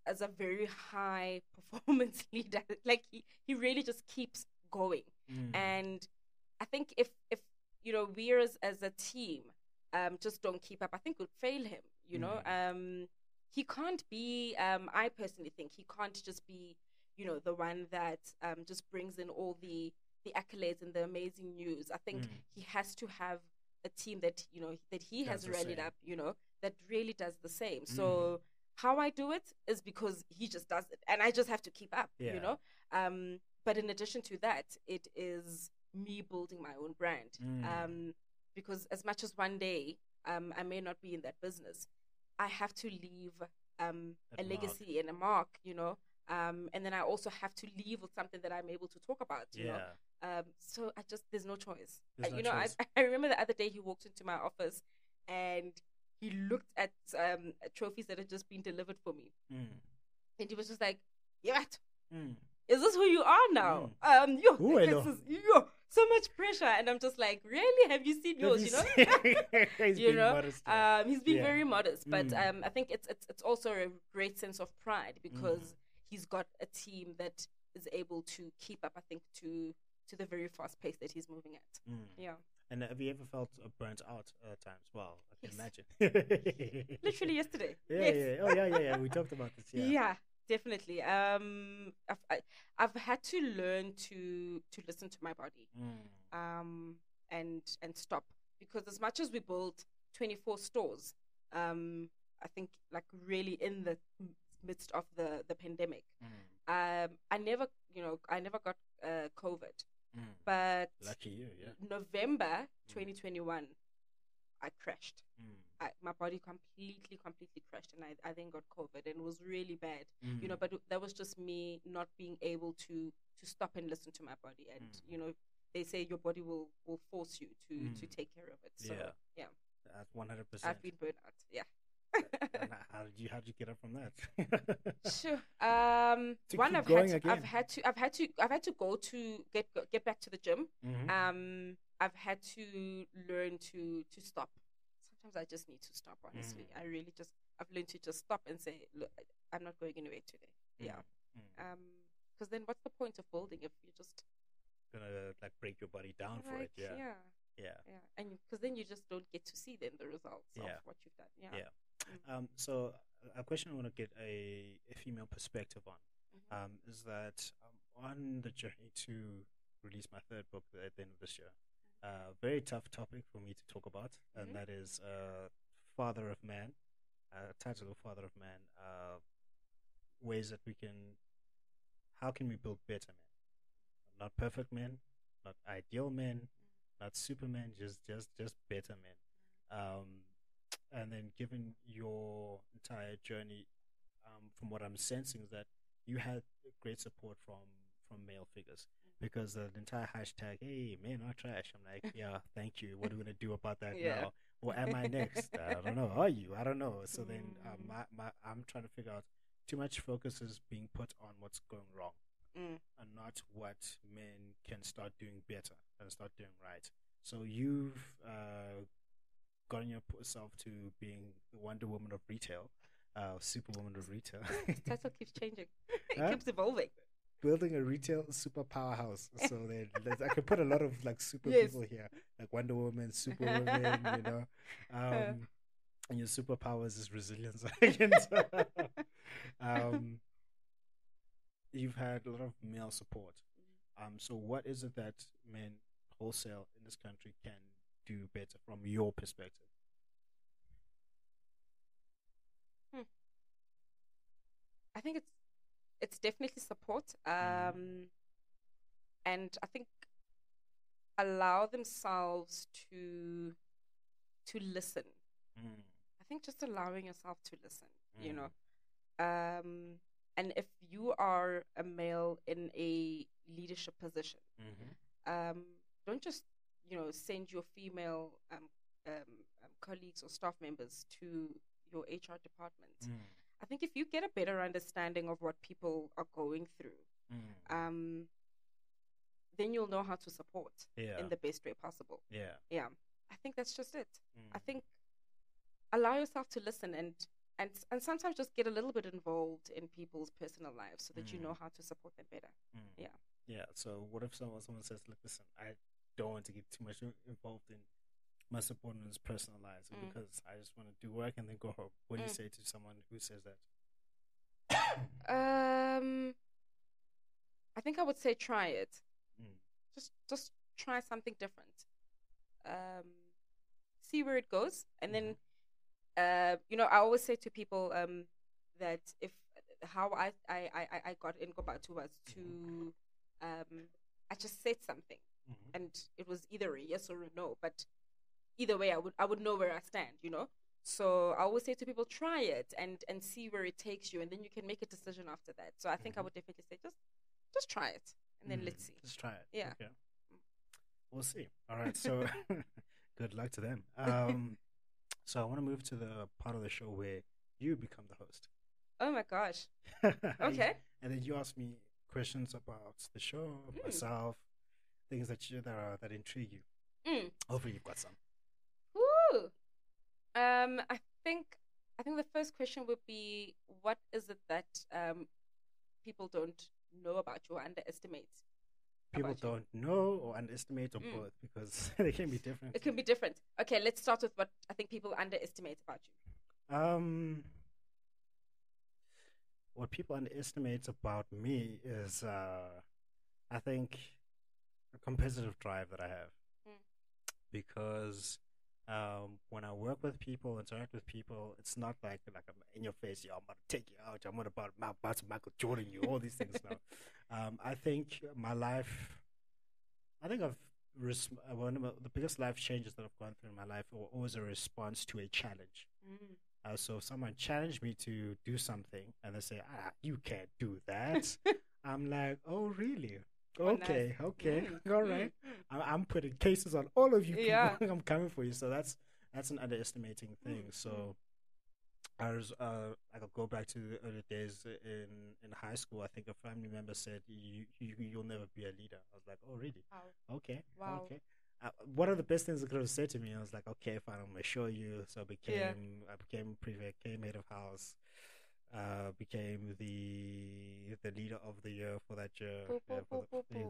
a very high performance leader. Like he really just keeps going. And I think if we as a team just don't keep up, I think we'll fail him. He can't be, I personally think he can't just be the one that just brings in all the accolades and the amazing news. I think he has to have a team that that he has rallied up, that really does the same. So how I do it is because he just does it, and I just have to keep up. You know. But in addition to that, it is me building my own brand. Because as much as one day I may not be in that business, I have to leave a legacy and a mark, you know. And then I also have to leave with something that I'm able to talk about, you know. So there's no choice. There's no choice. I remember the other day he walked into my office and he looked at trophies that had just been delivered for me. And he was just like, yeah, is this who you are now? So much pressure. And I'm just like, really? Have you seen yours? He's being modest. He's being very modest. But I think it's also a great sense of pride because he's got a team that is able to keep up, I think, to the very fast pace that he's moving at. Yeah. And have you ever felt burnt out at times? Well, I can imagine. Literally yesterday. Yeah. Oh, yeah. We talked about this. Yeah, definitely. I've had to learn to listen to my body, and stop, because as much as we built 24 stores, I think like really in the midst of the pandemic, I never got COVID. But lucky you, yeah. November 2021, I crashed. My body completely crashed, and I then got COVID, and it was really bad. You know, but that was just me not being able to stop and listen to my body. And you know, they say your body will force you to take care of it. So yeah. That's 100%. I've been burnt out. Yeah. And how did you get up from that? Sure. I've had to go to get back to the gym. I've had to learn to stop. Sometimes I just need to stop, honestly. I've learned to just stop and say, look, I'm not going anywhere today. Yeah. Because then what's the point of building if you're just gonna like break your body down for it? Yeah. And because then you just don't get to see then the results of what you've done. Yeah. So a question I want to get a female perspective on is that on the journey to release my third book at the end of this year, very tough topic for me to talk about, and that is Father of Man, title of Father of Man, ways that how can we build better men? Not perfect men, not ideal men, not supermen, just better men. And then given your entire journey, from what I'm sensing is that you had great support from male figures, because the entire hashtag, hey, men are trash. I'm like, yeah, thank you. What are we going to do about that now? Or am I next? I don't know. Are you? I don't know. So then I'm trying to figure out, too much focus is being put on what's going wrong and not what men can start doing better and start doing right. So you've gotten yourself to being the Wonder Woman of retail, Superwoman of retail. The title keeps changing. It keeps evolving. Building a retail super powerhouse. So then I can put a lot of like super people here, like Wonder Woman, Superwoman, you know. And your superpowers is resilience. You've had a lot of male support. So what is it that men wholesale in this country can do better from your perspective? I think it's definitely support, and I think allow themselves to listen. I think just allowing yourself to listen, you know, and if you are a male in a leadership position, don't just send your female colleagues or staff members to your HR department. I think if you get a better understanding of what people are going through, then you'll know how to support in the best way possible. I think that's just it. I think allow yourself to listen and sometimes just get a little bit involved in people's personal lives so that you know how to support them better. So what if someone says, look, listen, I don't want to get too much involved in my subordinates' personal lives because I just want to do work and then go home? What do you say to someone who says that? I think I would say try it. Just try something different. See where it goes, and then I always say to people, that if how I got in Kobatu was to I just said something, and it was either a yes or a no, but either way I would know where I stand, you know. So I always say to people, try it and see where it takes you, and then you can make a decision after that. So I think I would definitely say just try it, and then let's see. Just try it. Yeah. Okay. We'll see. All right. So good luck to them. So I want to move to the part of the show where you become the host. Oh my gosh. Okay. And then you ask me questions about the show, myself, things that intrigue you. Hopefully you've got some. Woo. I think the first question would be, what is it that people don't know about you or underestimate? People don't know or underestimate or both, because they can be different. It can be different. Okay, let's start with what I think people underestimate about you. What people underestimate about me is, I think, a competitive drive that I have. Because when I work with people, interact with people, it's not like I'm in your face. Yo, I'm about to take you out. I'm about to Michael Jordan you. All these things now. I think my life. I think one of the biggest life changes that I've gone through in my life were always a response to a challenge. So if someone challenged me to do something and they say, you can't do that. I'm like, oh, really? Okay, nice. Okay, all right. I'm putting cases on all of you. Yeah. I'm coming for you. So that's an underestimating thing. So I was I could go back to the early days in high school. I think a family member said, you'll never be a leader. I was like, oh, really? Wow. Okay. Wow. Okay. One of the best things they could have said to me, I was like, okay, fine, I'm gonna show you. So I became prefect, became head of house, became the leader of the year for that year.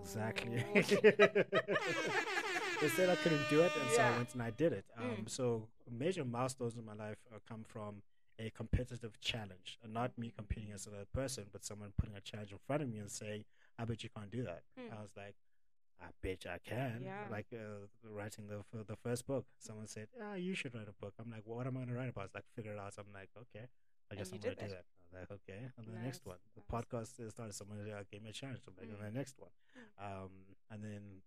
Exactly. They said I couldn't do it, and so I went and I did it. So major milestones in my life come from a competitive challenge, and not me competing as another person, but someone putting a challenge in front of me and saying, I bet you can't do that. I was like, I bet I can. Yeah. Like writing the first book. Someone said, you should write a book. I'm like, well, what am I going to write about? It's like, figure it out. So I'm like, okay, I guess I'm going to do that. I was like, okay. And the next one. The podcast started. Someone gave me a challenge. I'm like, and the next one. And then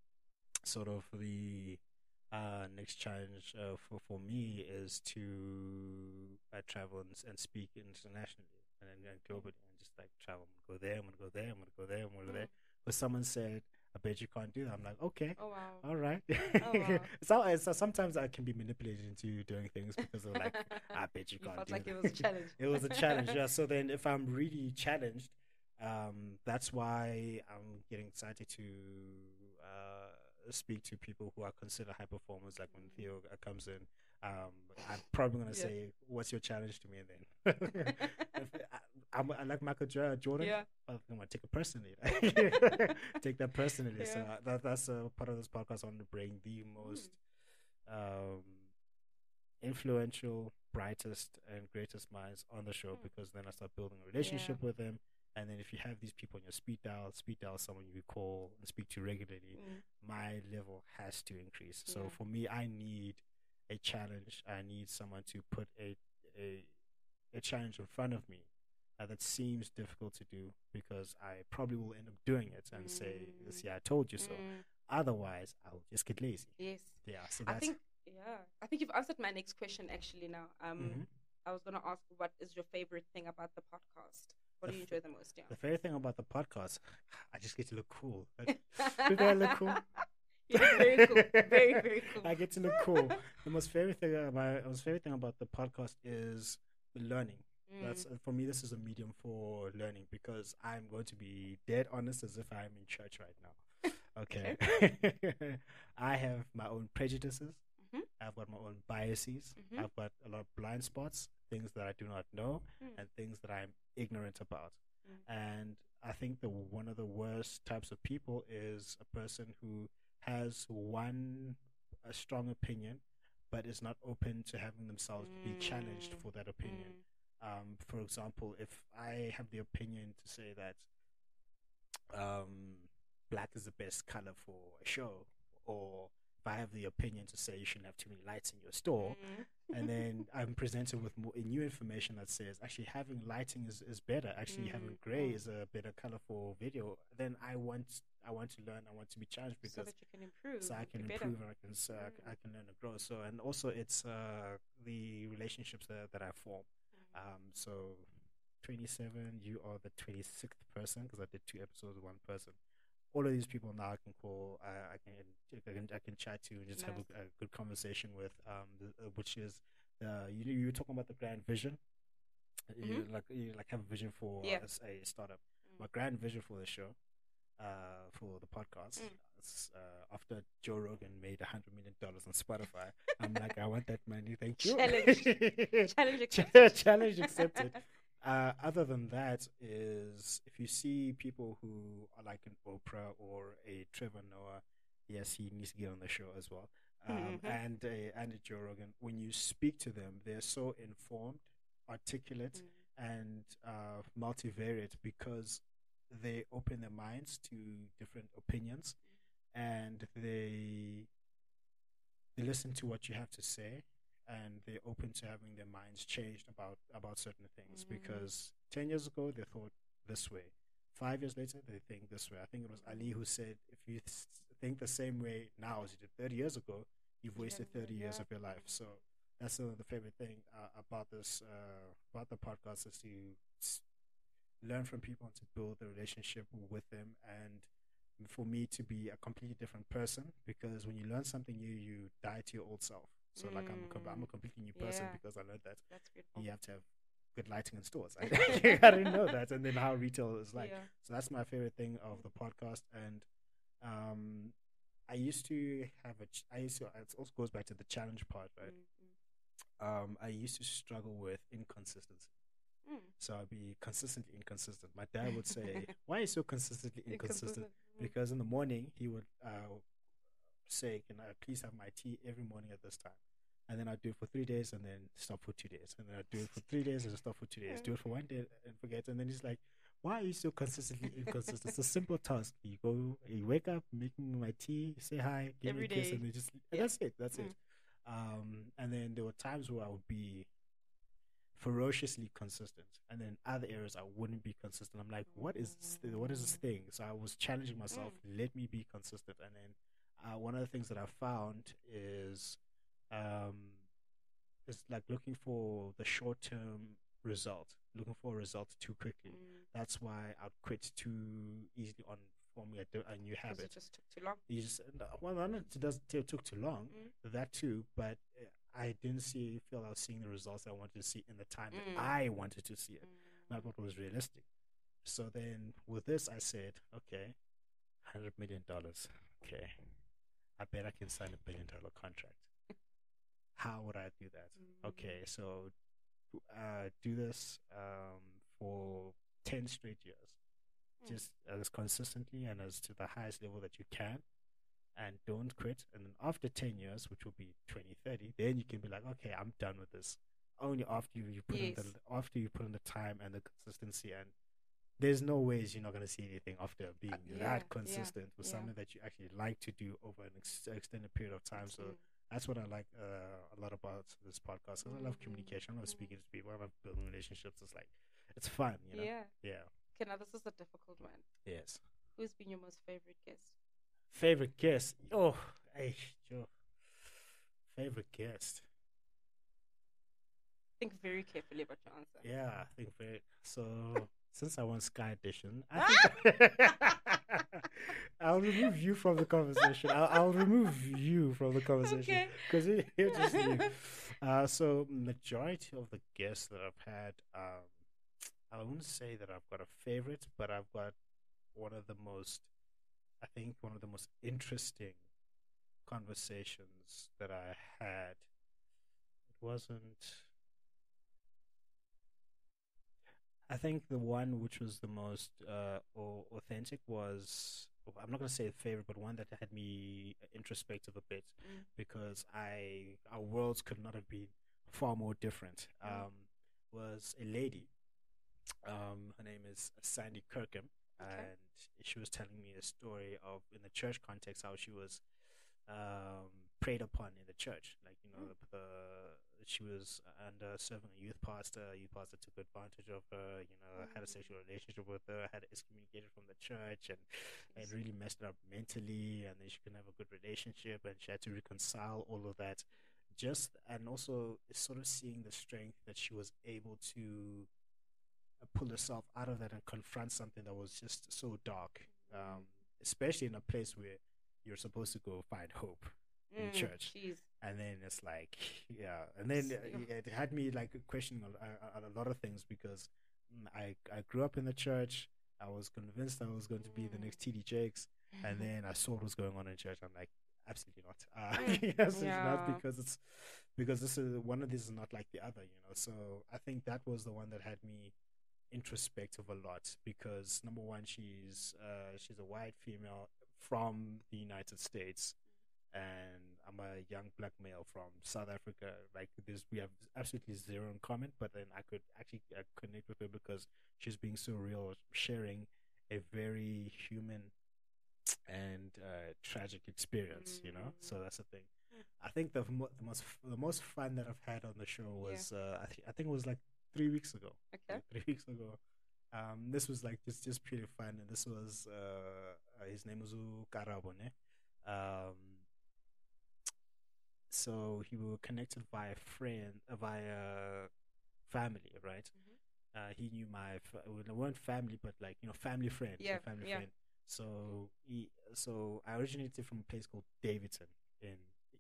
sort of the next challenge for me is to travel and speak internationally and globally, and just like travel. I'm going to go there, I'm going to go there, I'm going to go there, I'm going to go there. But someone said, I bet you can't do that. I'm like, okay. Oh, wow. All right. Oh, wow. So sometimes I can be manipulated into doing things because of like, I bet you can't do that. It was a challenge. It was a challenge, yeah. So then if I'm really challenged, that's why I'm getting excited to speak to people who are considered high performers. Like when Theo comes in, I'm probably going to say, what's your challenge to me then? I like Michael Jordan. Yeah. I'm going to take it personally. Take that personally. Yeah. So that's a part of this podcast. I want to bring the most influential, brightest, and greatest minds on the show, because then I start building a relationship with them. And then if you have these people on your speed dial is someone you call and speak to regularly, my level has to increase. So for me, I need a challenge. I need someone to put a challenge in front of me that seems difficult to do, because I probably will end up doing it and say, see, I told you so. Otherwise, I'll just get lazy. Yes. Yeah. So that's... I think you've answered my next question actually now. I was going to ask, what is your favorite thing about the podcast? What do you enjoy the most? Yeah. The favorite thing about the podcast, I just get to look cool. Do I look cool? You look very cool. Very, very cool. I get to look cool. The most favorite thing about the podcast is the learning. That's for me. This is a medium for learning, because I'm going to be dead honest, as if I'm in church right now. Okay. I have my own prejudices. I've got my own biases. I've got a lot of blind spots, things that I do not know, and things that I'm ignorant about. And I think one of the worst types of people is a person who has a strong opinion, but is not open to having themselves be challenged for that opinion. For example, if I have the opinion to say that black is the best color for a show, or if I have the opinion to say you shouldn't have too many lights in your store, and then I'm presented with new information that says actually having lighting is better. Actually, having gray is a better color for video. Then I want to learn. I want to be challenged So because that you can improve. so I can be improve better. and I can learn and grow. So and also it's the relationships that I form. So 27, you are the 26th person because I did 2 episodes with one person. All of these people now I can call, I can chat to and just have Nice. a good conversation with, which is, you were talking about the grand vision. You like have a vision for Yeah. a startup. My grand vision for the show, for the podcast, after Joe Rogan made $100 million on Spotify, I'm like, I want that money. Thank you. Challenge accepted. Challenge accepted. Other than that, is if you see people who are like an Oprah or a Trevor Noah, yes, he needs to get on the show as well. And a Joe Rogan, when you speak to them, they're so informed, articulate, and multivariate because they open their minds to different opinions, and they listen to what you have to say, and they're open to having their minds changed about certain things, because 10 years ago they thought this way, 5 years later they think this way. I think it was Ali who said, if you think the same way now as you did 30 years ago, you've wasted 30 years of your life. So that's the favorite thing about this about the podcast, is to learn from people and to build a relationship with them, and for me to be a completely different person, because when you learn something new, you die to your old self. So like I'm a completely new person because I learned that That's beautiful. you have to have good lighting in stores. I didn't know that, and then how retail is like. Yeah. So that's my favorite thing of the podcast, and I used to have it also goes back to the challenge part, right? I used to struggle with inconsistency. So I'd be consistently inconsistent. My dad would say, "Why are you so consistently inconsistent?" Because in the morning he would say, "Can I please have my tea every morning at this time?" And then I'd do it for 3 days and then stop for 2 days. And then I'd do it for 3 days and stop for 2 days. Do it for one day and forget. And then he's like, "Why are you so consistently inconsistent?" It's a simple task. You wake up, make me my tea, say hi, give me a kiss, and then that's it. That's it. And then there were times where I would be ferociously consistent, and then other areas I wouldn't be consistent. I'm like, what is this thing? So I was challenging myself, let me be consistent. And then one of the things that I found um is like looking for the short-term result, looking for a result too quickly. That's why I'd quit too easily on forming a new habit. It just took too long. You just, well, not it took too long, that too, but I didn't feel I was seeing the results I wanted to see in the time that I wanted to see it, not what was realistic. So then with this, I said, okay, $100 million. Okay, I bet I can sign $1 billion contract. How would I do that? Okay, so do this for 10 straight years, just as consistently and as to the highest level that you can, and don't quit. And then after 10 years, which will be 2030, then you can be like, okay, I'm done with this. Only after you put in the time and the consistency, and there's no ways you're not going to see anything after being that consistent with something that you actually like to do over an extended period of time. So that's what I like a lot about this podcast. I love communication. I love speaking to people. I love building relationships. It's like, it's fun, you know? Yeah. Okay, now this is a difficult one. Yes. Who's been your most favorite guest? Favorite guest? Oh, hey, Joe. Favorite guest? Think very carefully about your answer. Yeah, I think very. So, since I won Sky Edition, I think I'll remove you from the conversation. I'll remove you from the conversation because you're just you. So, majority of the guests that I've had, I wouldn't say that I've got a favorite, but I've got one of the most interesting conversations that I had. It wasn't. I think the one which was the most authentic was, I'm not going to say favorite, but one that had me introspective a bit, because our worlds could not have been far more different. Was a lady. Her name is Sandy Kirkham, and she was telling me a story of, in the church context, how she was preyed upon in the church. Like, she was under serving a youth pastor. A youth pastor took advantage of her. Had a sexual relationship with her. Had excommunicated from the church, and really messed her up mentally. And then she couldn't have a good relationship, and she had to reconcile all of that. And also sort of seeing the strength that she was able to pull herself out of that and confront something that was just so dark, especially in a place where you're supposed to go find hope in church. Jeez. And then it's like, and then it had me like questioning a lot of things, because I grew up in the church. I was convinced I was going to be the next TD Jakes, and then I saw what was going on in church. I'm like, absolutely not. Absolutely not, because this is one of these is not like the other, So I think that was the one that had me introspective a lot, because number one, she's a white female from the United States, and I'm a young black male from South Africa. Like, we have absolutely zero in common, but then I could actually connect with her because she's being so real, sharing a very human and tragic experience, So that's the thing. I think the most fun that I've had on the show was I think it was like 3 weeks ago. Okay. Like 3 weeks ago. This was like just pretty fun, and this was his name was Karabone. So he were connected via family, right? He knew we weren't family, but like family friend, friend. So I originated from a place called Davidson in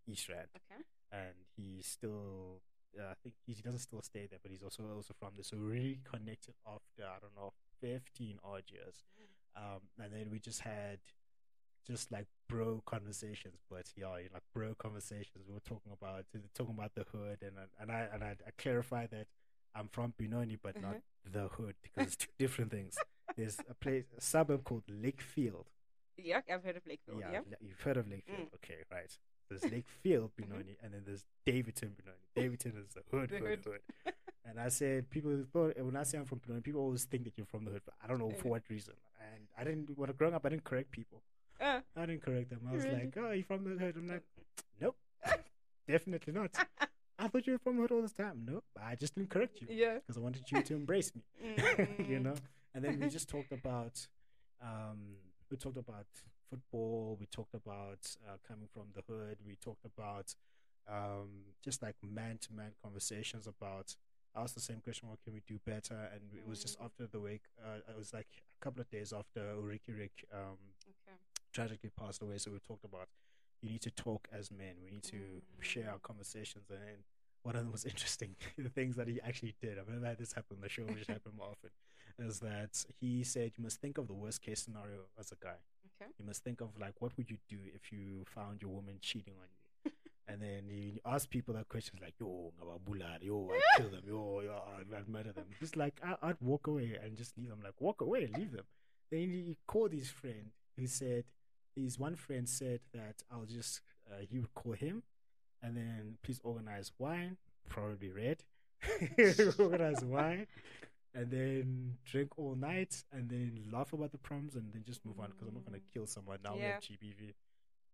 East Rand. Okay. And he still, I think he doesn't still stay there, but he's also from there. So we really connected after, I don't know, 15 odd years. And then we just had like bro conversations, but like bro conversations. We were talking about the hood, and I clarified that I'm from Benoni, but not the hood, because it's two different things. There's a suburb called Lakefield. Yeah, I've heard of Lakefield. Yeah, you've heard of Lakefield. Okay, right. There's Lakefield Benoni, and then there's Davidson Benoni. Davidson is the hood. And I said, when I say I'm from Benoni, people always think that you're from the hood. But I don't know for what reason. And I didn't, when growing up, I didn't correct people. I didn't correct them. I was like, oh, you're from the hood. I'm like, nope, definitely not. I thought you were from the hood all this time. Nope, I just didn't correct you. Yeah. Because I wanted you to embrace me. And then we just talked about, football. We talked about coming from the hood. We talked about just like man-to-man conversations about. I asked the same question: what can we do better? And it was just after the wake. It was like a couple of days after Ulrike Rick tragically passed away. So we talked about you need to talk as men. We need to share our conversations. And then one of the most interesting things that he actually did, I've never had this happen on the show, which happened more often, is that he said you must think of the worst case scenario as a guy. Okay. You must think of like, what would you do if you found your woman cheating on you? And then you ask people that question like, yo, I'd kill them, I'd murder them. He's like, I'd walk away and just leave them. Like, walk away, leave them. Then he called his friend, who said, his one friend said that he would call him, and then please organize wine, probably red, organize wine, and then drink all night, and then laugh about the problems, and then just move on, because I'm not going to kill someone now. We have GBV.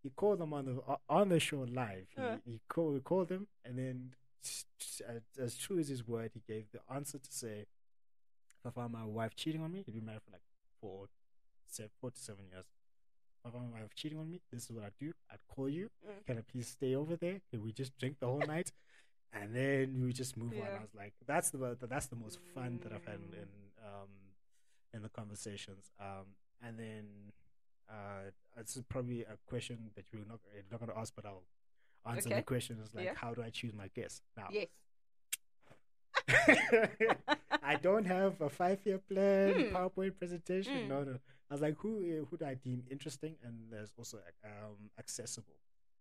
He called them on the show live. He called them, and then as true as his word, he gave the answer to say, if I found my wife cheating on me, he'd be married for like 4 to 7 years. If I found my wife cheating on me, this is what I'd do. I'd call you. Can I please stay over there? Can we just drink the whole night? And then we just move on. I was like, that's the most fun that I've had in the conversations. And then it's probably a question that you're not going to ask, but I'll answer the question. Is like, how do I choose my guests now? Yes. I don't have a 5-year plan, PowerPoint presentation. No. I was like, who do I deem interesting, and there's also accessible,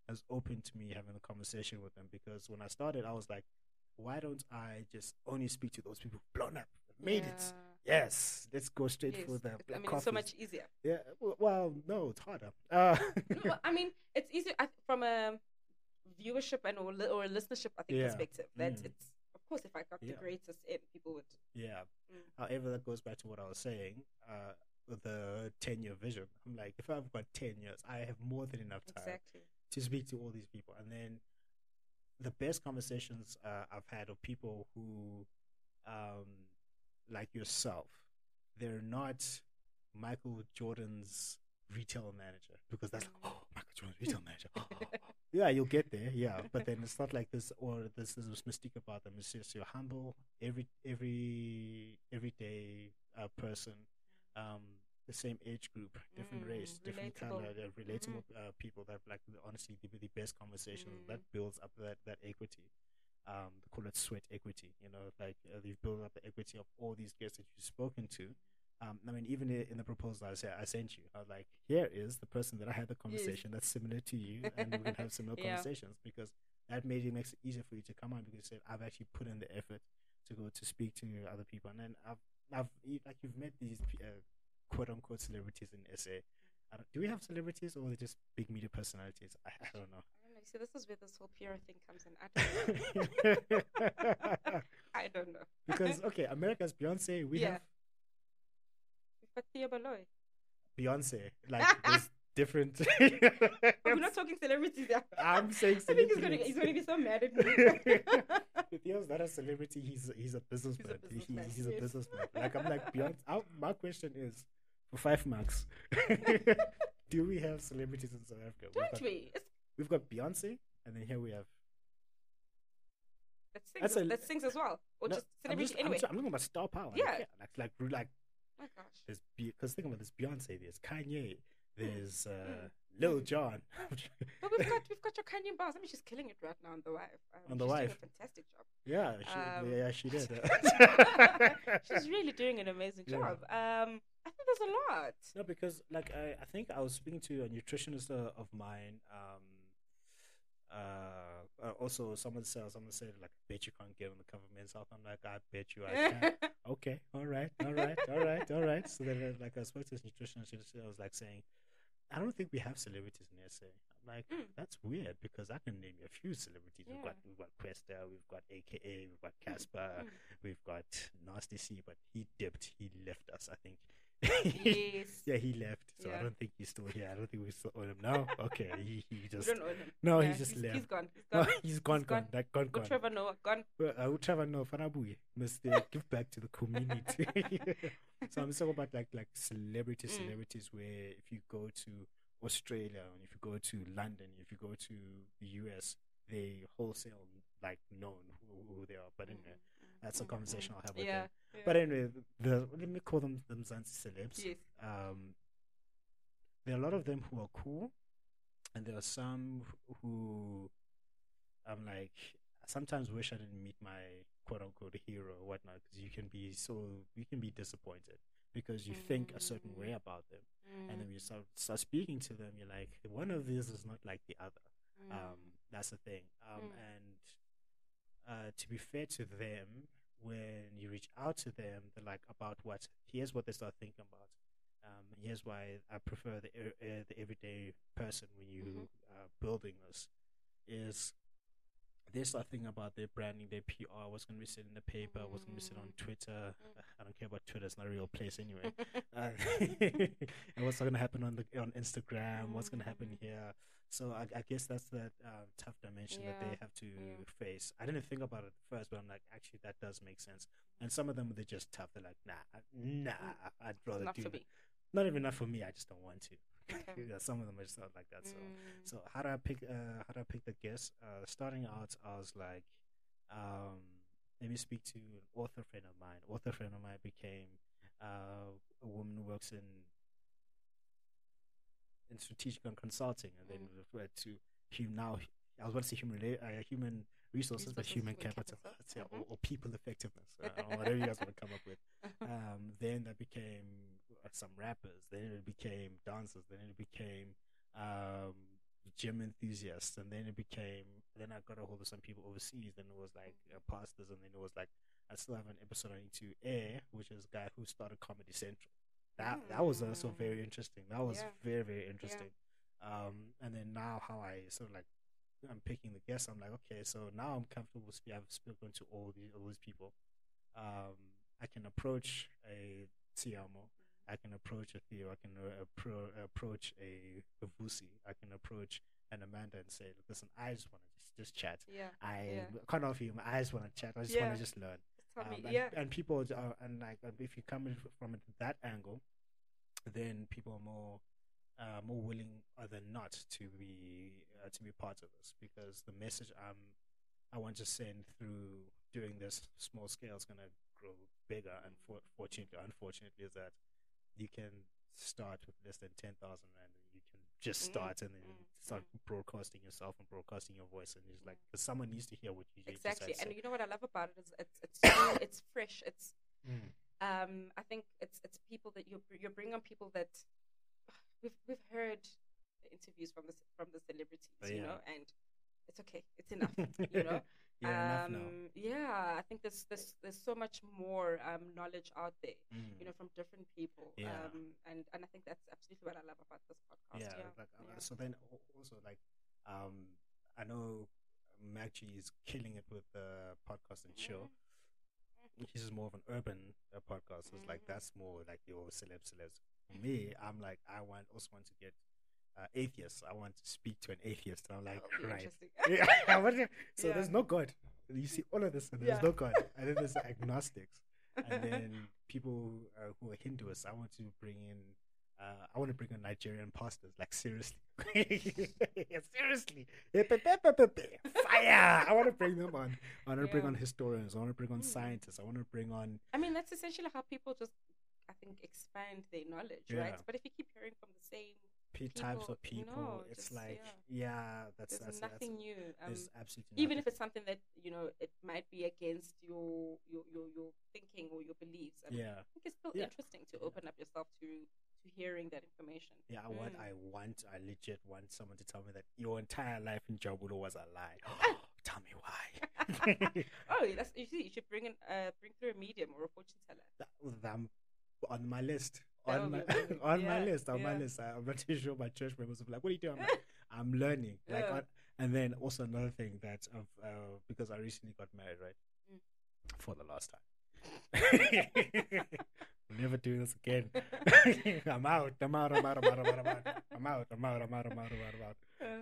as open to me having a conversation with them. Because when I started, I was like, why don't I just only speak to those people who've blown up, made it? Yes, let's go straight for the black coffee. It's so much easier. Yeah, well, no, it's harder. No, I mean, it's easier from a viewership or a listenership, I think, perspective. That it's, of course, if I got the greatest in, people would. Yeah. However, that goes back to what I was saying with the 10-year vision. I'm like, if I've got 10 years, I have more than enough time to speak to all these people. And then the best conversations I've had are people who, like yourself, they're not Michael Jordan's retail manager, because that's like, oh, Michael Jordan's retail manager. Yeah, you'll get there. Yeah, but then it's not like this, or this is mystique about them. It's just you're humble, everyday person, the same age group, different race, different Relatable. color, they're relatable people that like honestly the best conversations that builds up that equity. They call it sweat equity. You know, like you've built up the equity of all these guests that you've spoken to. I mean, even in the proposal I sent you, I was like, here is the person that I had the conversation that's similar to you, and we can have similar conversations, because that makes it easier for you to come on, because you said I've actually put in the effort to go to speak to other people, and then I've like you've met these quote unquote celebrities in SA. Do we have celebrities, or are they just big media personalities? I don't know. I don't know. See, this is where this whole PR thing comes in. I don't know. I don't know. Because okay, America's Beyonce. We have We've got Thea Baloy. Beyonce. Like there's different. We're not talking celebrities there. I'm saying I think celebrities. he's gonna be so mad at me. Theo's not a celebrity. He's a businessman. He's a yes. businessman. Like I'm like Beyonce. My question is, for 5 marks, do we have celebrities in South Africa? Don't we? We've got Beyonce, and then here we have. That sings as well, or No, just celebrity anyway. I'm talking about star power. Yeah. Like My gosh. there's because think about this: Beyonce, there's Kanye, there's Lil Jon. But we've got your Kanye Bars. I mean, she's killing it right now on The Wife. On The she's Wife. doing a fantastic job. Yeah, she did. She's really doing an amazing job. I think there's a lot. No, because like I think I was speaking to a nutritionist of mine. Also, someone said like, I bet you can't get on the cover of Men's Health. I'm like, I bet you I can. Okay, all right. So then, like, I spoke to this nutritionist. I was like saying, I don't think we have celebrities in SA. I'm like, that's weird, because I can name you a few celebrities. Yeah. We've got Questa, we've got AKA, we've got Casper, we've got Nasty C, but he dipped. He left us, I think. Yes. Yeah, he left. So Yeah. I don't think he's still here. I don't think we still own him now. Okay, he just. We don't own him. No, Yeah, he just left. He's gone. No, he's gone. Like gone. Good Trevor Noah, gone. Well, Trevor Noah, Fanabuye must give back to the community. So I'm talking about like celebrities where if you go to Australia, and if you go to London, if you go to the US, they wholesale like known who they are. But anyway, that's a conversation I'll have with them. Yeah. But anyway, let me call them Zanzi celebs. Yes. There are a lot of them who are cool, and there are some who I'm like, sometimes wish I didn't meet my quote unquote hero or whatnot, because you can be disappointed because you think a certain way about them, and then you start speaking to them, you're like, one of these is not like the other. That's the thing. And to be fair to them, when you reach out to them, they're like, about what? Here's what they start thinking about. Here's why I prefer the everyday person when you building this, is they start thinking about their branding, their PR, what's going to be said in the paper, what's going to be said on Twitter. I don't care about Twitter; it's not a real place anyway. And what's going to happen on Instagram? What's going to happen here? So I guess that's that tough dimension that they have to face. I didn't think about it at first, but I'm like, actually, that does make sense. And some of them, they're just tough. They're like, nah, I'd rather Not do for that. me. Not even enough for me. I just don't want to. Okay. Yeah, some of them are just not like that. So how do I pick? How do I pick the guests? Starting out, I was like, let me speak to an author friend of mine. Author friend of mine became a woman who works in strategic and consulting, and then referred to now. I was going to say human resources, but human capital, or people effectiveness, or whatever you guys want to come up with. Then that became some rappers. Then it became dancers. Then it became gym enthusiasts, and then then I got a hold of some people overseas. Then it was like pastors, and then it was like I still have an episode I need to air, which is a guy who started Comedy Central. That was also very interesting. That was very, very interesting. And then now how I sort of like, I'm picking the guests. I'm like, okay, so now I'm comfortable. I've spoken to all these people. I can approach a Tshiamo. I can approach a Theo. I can approach a Vusi. I can approach and Amanda and say, listen, I just want to just chat. Yeah. I Yeah. can't offer you. I just want to chat. I just want to just learn. Just tell me. And people are, and like if you come in from that angle, then people are more willing than not to be part of this, because the message I want to send through doing this small scale is gonna grow bigger. And unfortunately, is that you can start with less than 10,000 rand, and you can just start and then start broadcasting yourself and broadcasting your voice, and it's like, because someone needs to hear what you Exactly. just And said. you know what I love about it is it's new, it's fresh. It's I think it's people that you're bringing on people that we've heard the interviews from the celebrities, you know, and it's okay, it's enough, you know. You're enough now. Yeah, I think there's so much more knowledge out there, you know, from different people. Yeah. And I think that's absolutely what I love about this podcast. Yeah, like so then also like I know Maggie is killing it with the podcast and show. This is more of an urban podcast. So it's like that's more like your celebs. For me, I'm like also want to get atheists. I want to speak to an atheist. And I'm like, right. Yeah. So there's no God. You see all of this, and there's no God. And then there's agnostics, and then people who are Hindus. I want to bring in. I want to bring on Nigerian pastors. Like seriously, seriously, fire! I want to bring them on. I want to bring on historians. I want to bring on scientists. I want to bring on. I mean, that's essentially how people just, I think, expand their knowledge, right? But if you keep hearing from the same types of people, it's just, like that's nothing new. There's absolutely even nothing. if it's something that, you know, it might be against your thinking or your beliefs. I think it's still interesting to open up yourself to hearing that information. I legit want someone to tell me that your entire life in Jabulo was a lie. Tell me why. You should bring through a medium or a fortune teller. On my list. My list. I'm not too sure my church members will be like, what are you doing? I'm learning. And then also another thing that because I recently got married, right? For the last time. We'll never do this again. I'm out.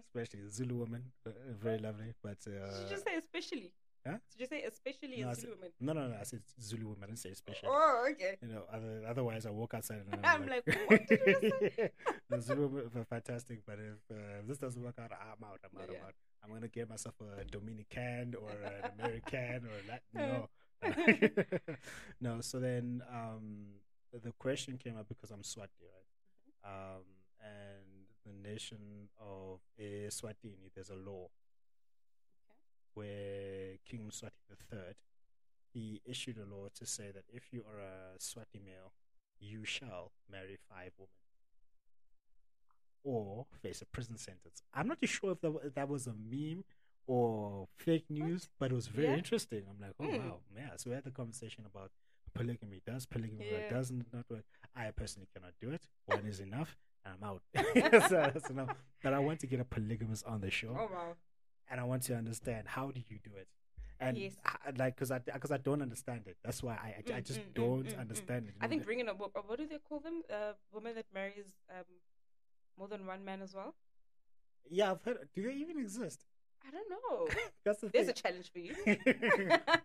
Especially the Zulu woman. Very lovely. But did you just say especially? Huh? Did you say especially a Zulu woman? No. I said Zulu woman. I didn't say especially. Oh, okay. You know, otherwise I walk outside and I'm like, what did you say? The Zulu women are fantastic, but if this doesn't work out, I'm out. I'm gonna get myself a Dominican or an American or Latin. No. No. So then, the question came up because I'm Swati, right? And the nation of Eswatini, there's a law where King Mswati III, he issued a law to say that if you are a Swati male, you shall marry 5 women or face a prison sentence. I'm not too sure if that was a meme or fake news, but it was very interesting. I'm like, oh wow, yeah. So we had the conversation about polygamy. Does polygamy work? Doesn't not work? I personally cannot do it. One is enough, and I'm out. so no. But I want to get a polygamist on the show. Oh wow. And I want to understand, how do you do it? And because I don't understand it. That's why I just don't understand it. I think bringing a, what do they call them? Woman that marries more than one man as well. Yeah, I've heard. Do they even exist? I don't know. There's a challenge for you.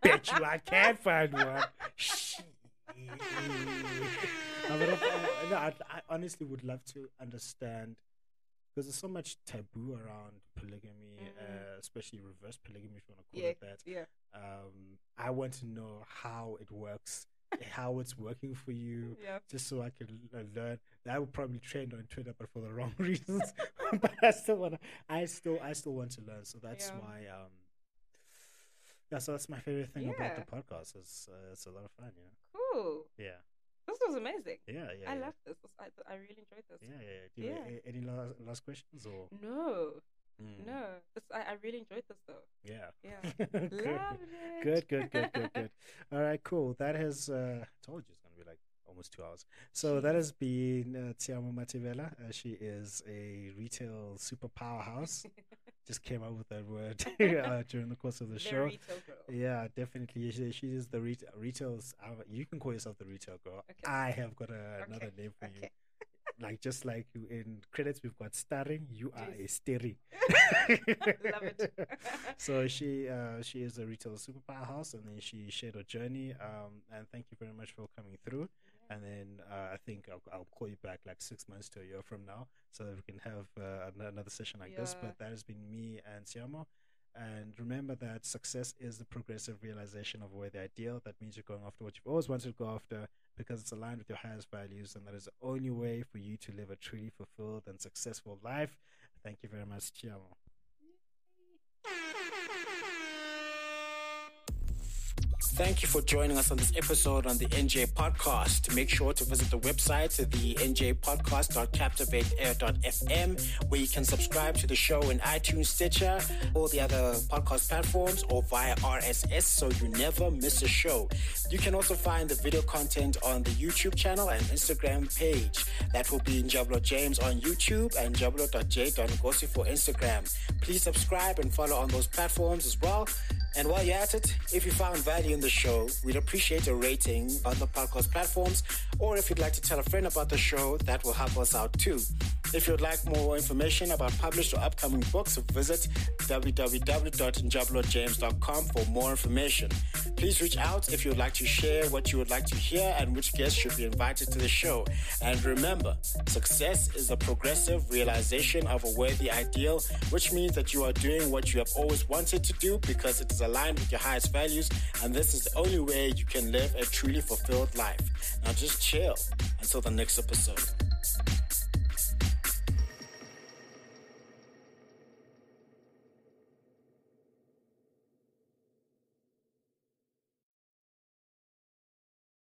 Bet you I can't find one. I honestly would love to understand, because there's so much taboo around polygamy, especially reverse polygamy, if you want to call it that. Yeah. I want to know how it works, how it's working for you, just so I can learn. I would probably trend on Twitter, but for the wrong reasons. But I still want to learn. So that's why. So that's my favorite thing about the podcast. It's a lot of fun. Cool. Yeah. This was amazing. Yeah. I love this. I really enjoyed this. Yeah. Do you have any last questions or? No. No. I really enjoyed this though. Yeah. Loved it. Good. All right, cool. That has I told you it's gonna be like almost 2 hours. So that has been Tshiamo Mathibela. She is a retail super powerhouse. Just came up with that word during the course of the show. Retail girl. Yeah, definitely. She is the retail. You can call yourself the retail girl. Okay. I have got another name for you. like just like in credits we've got starring, you are a starring. Love it. So she is a retail super powerhouse, and then she shared her journey. And thank you very much for coming through. And then I think I'll call you back like 6 months to a year from now, so that we can have another session like this. But that has been me and Tshiamo. And remember that success is the progressive realization of a worthy ideal. That means you're going after what you've always wanted to go after because it's aligned with your highest values, and that is the only way for you to live a truly fulfilled and successful life. Thank you very much, Tshiamo. Thank you for joining us on this episode on the NJ Podcast. Make sure to visit the website, the njpodcast.captivateair.fm, where you can subscribe to the show in iTunes, Stitcher, all the other podcast platforms, or via RSS, so you never miss a show. You can also find the video content on the YouTube channel and Instagram page. That will be Njablo James on YouTube and njablo.j.ngosi for Instagram. Please subscribe and follow on those platforms as well. And while you're at it, if you found value in the show, we'd appreciate a rating on the podcast platforms, or if you'd like to tell a friend about the show, that will help us out too. If you'd like more information about published or upcoming books, visit www.njablojames.com for more information. Please reach out if you'd like to share what you would like to hear and which guests should be invited to the show. And remember, success is the progressive realization of a worthy ideal, which means that you are doing what you have always wanted to do because it is aligned with your highest values, and this is the only way you can live a truly fulfilled life. Now just chill until the next episode.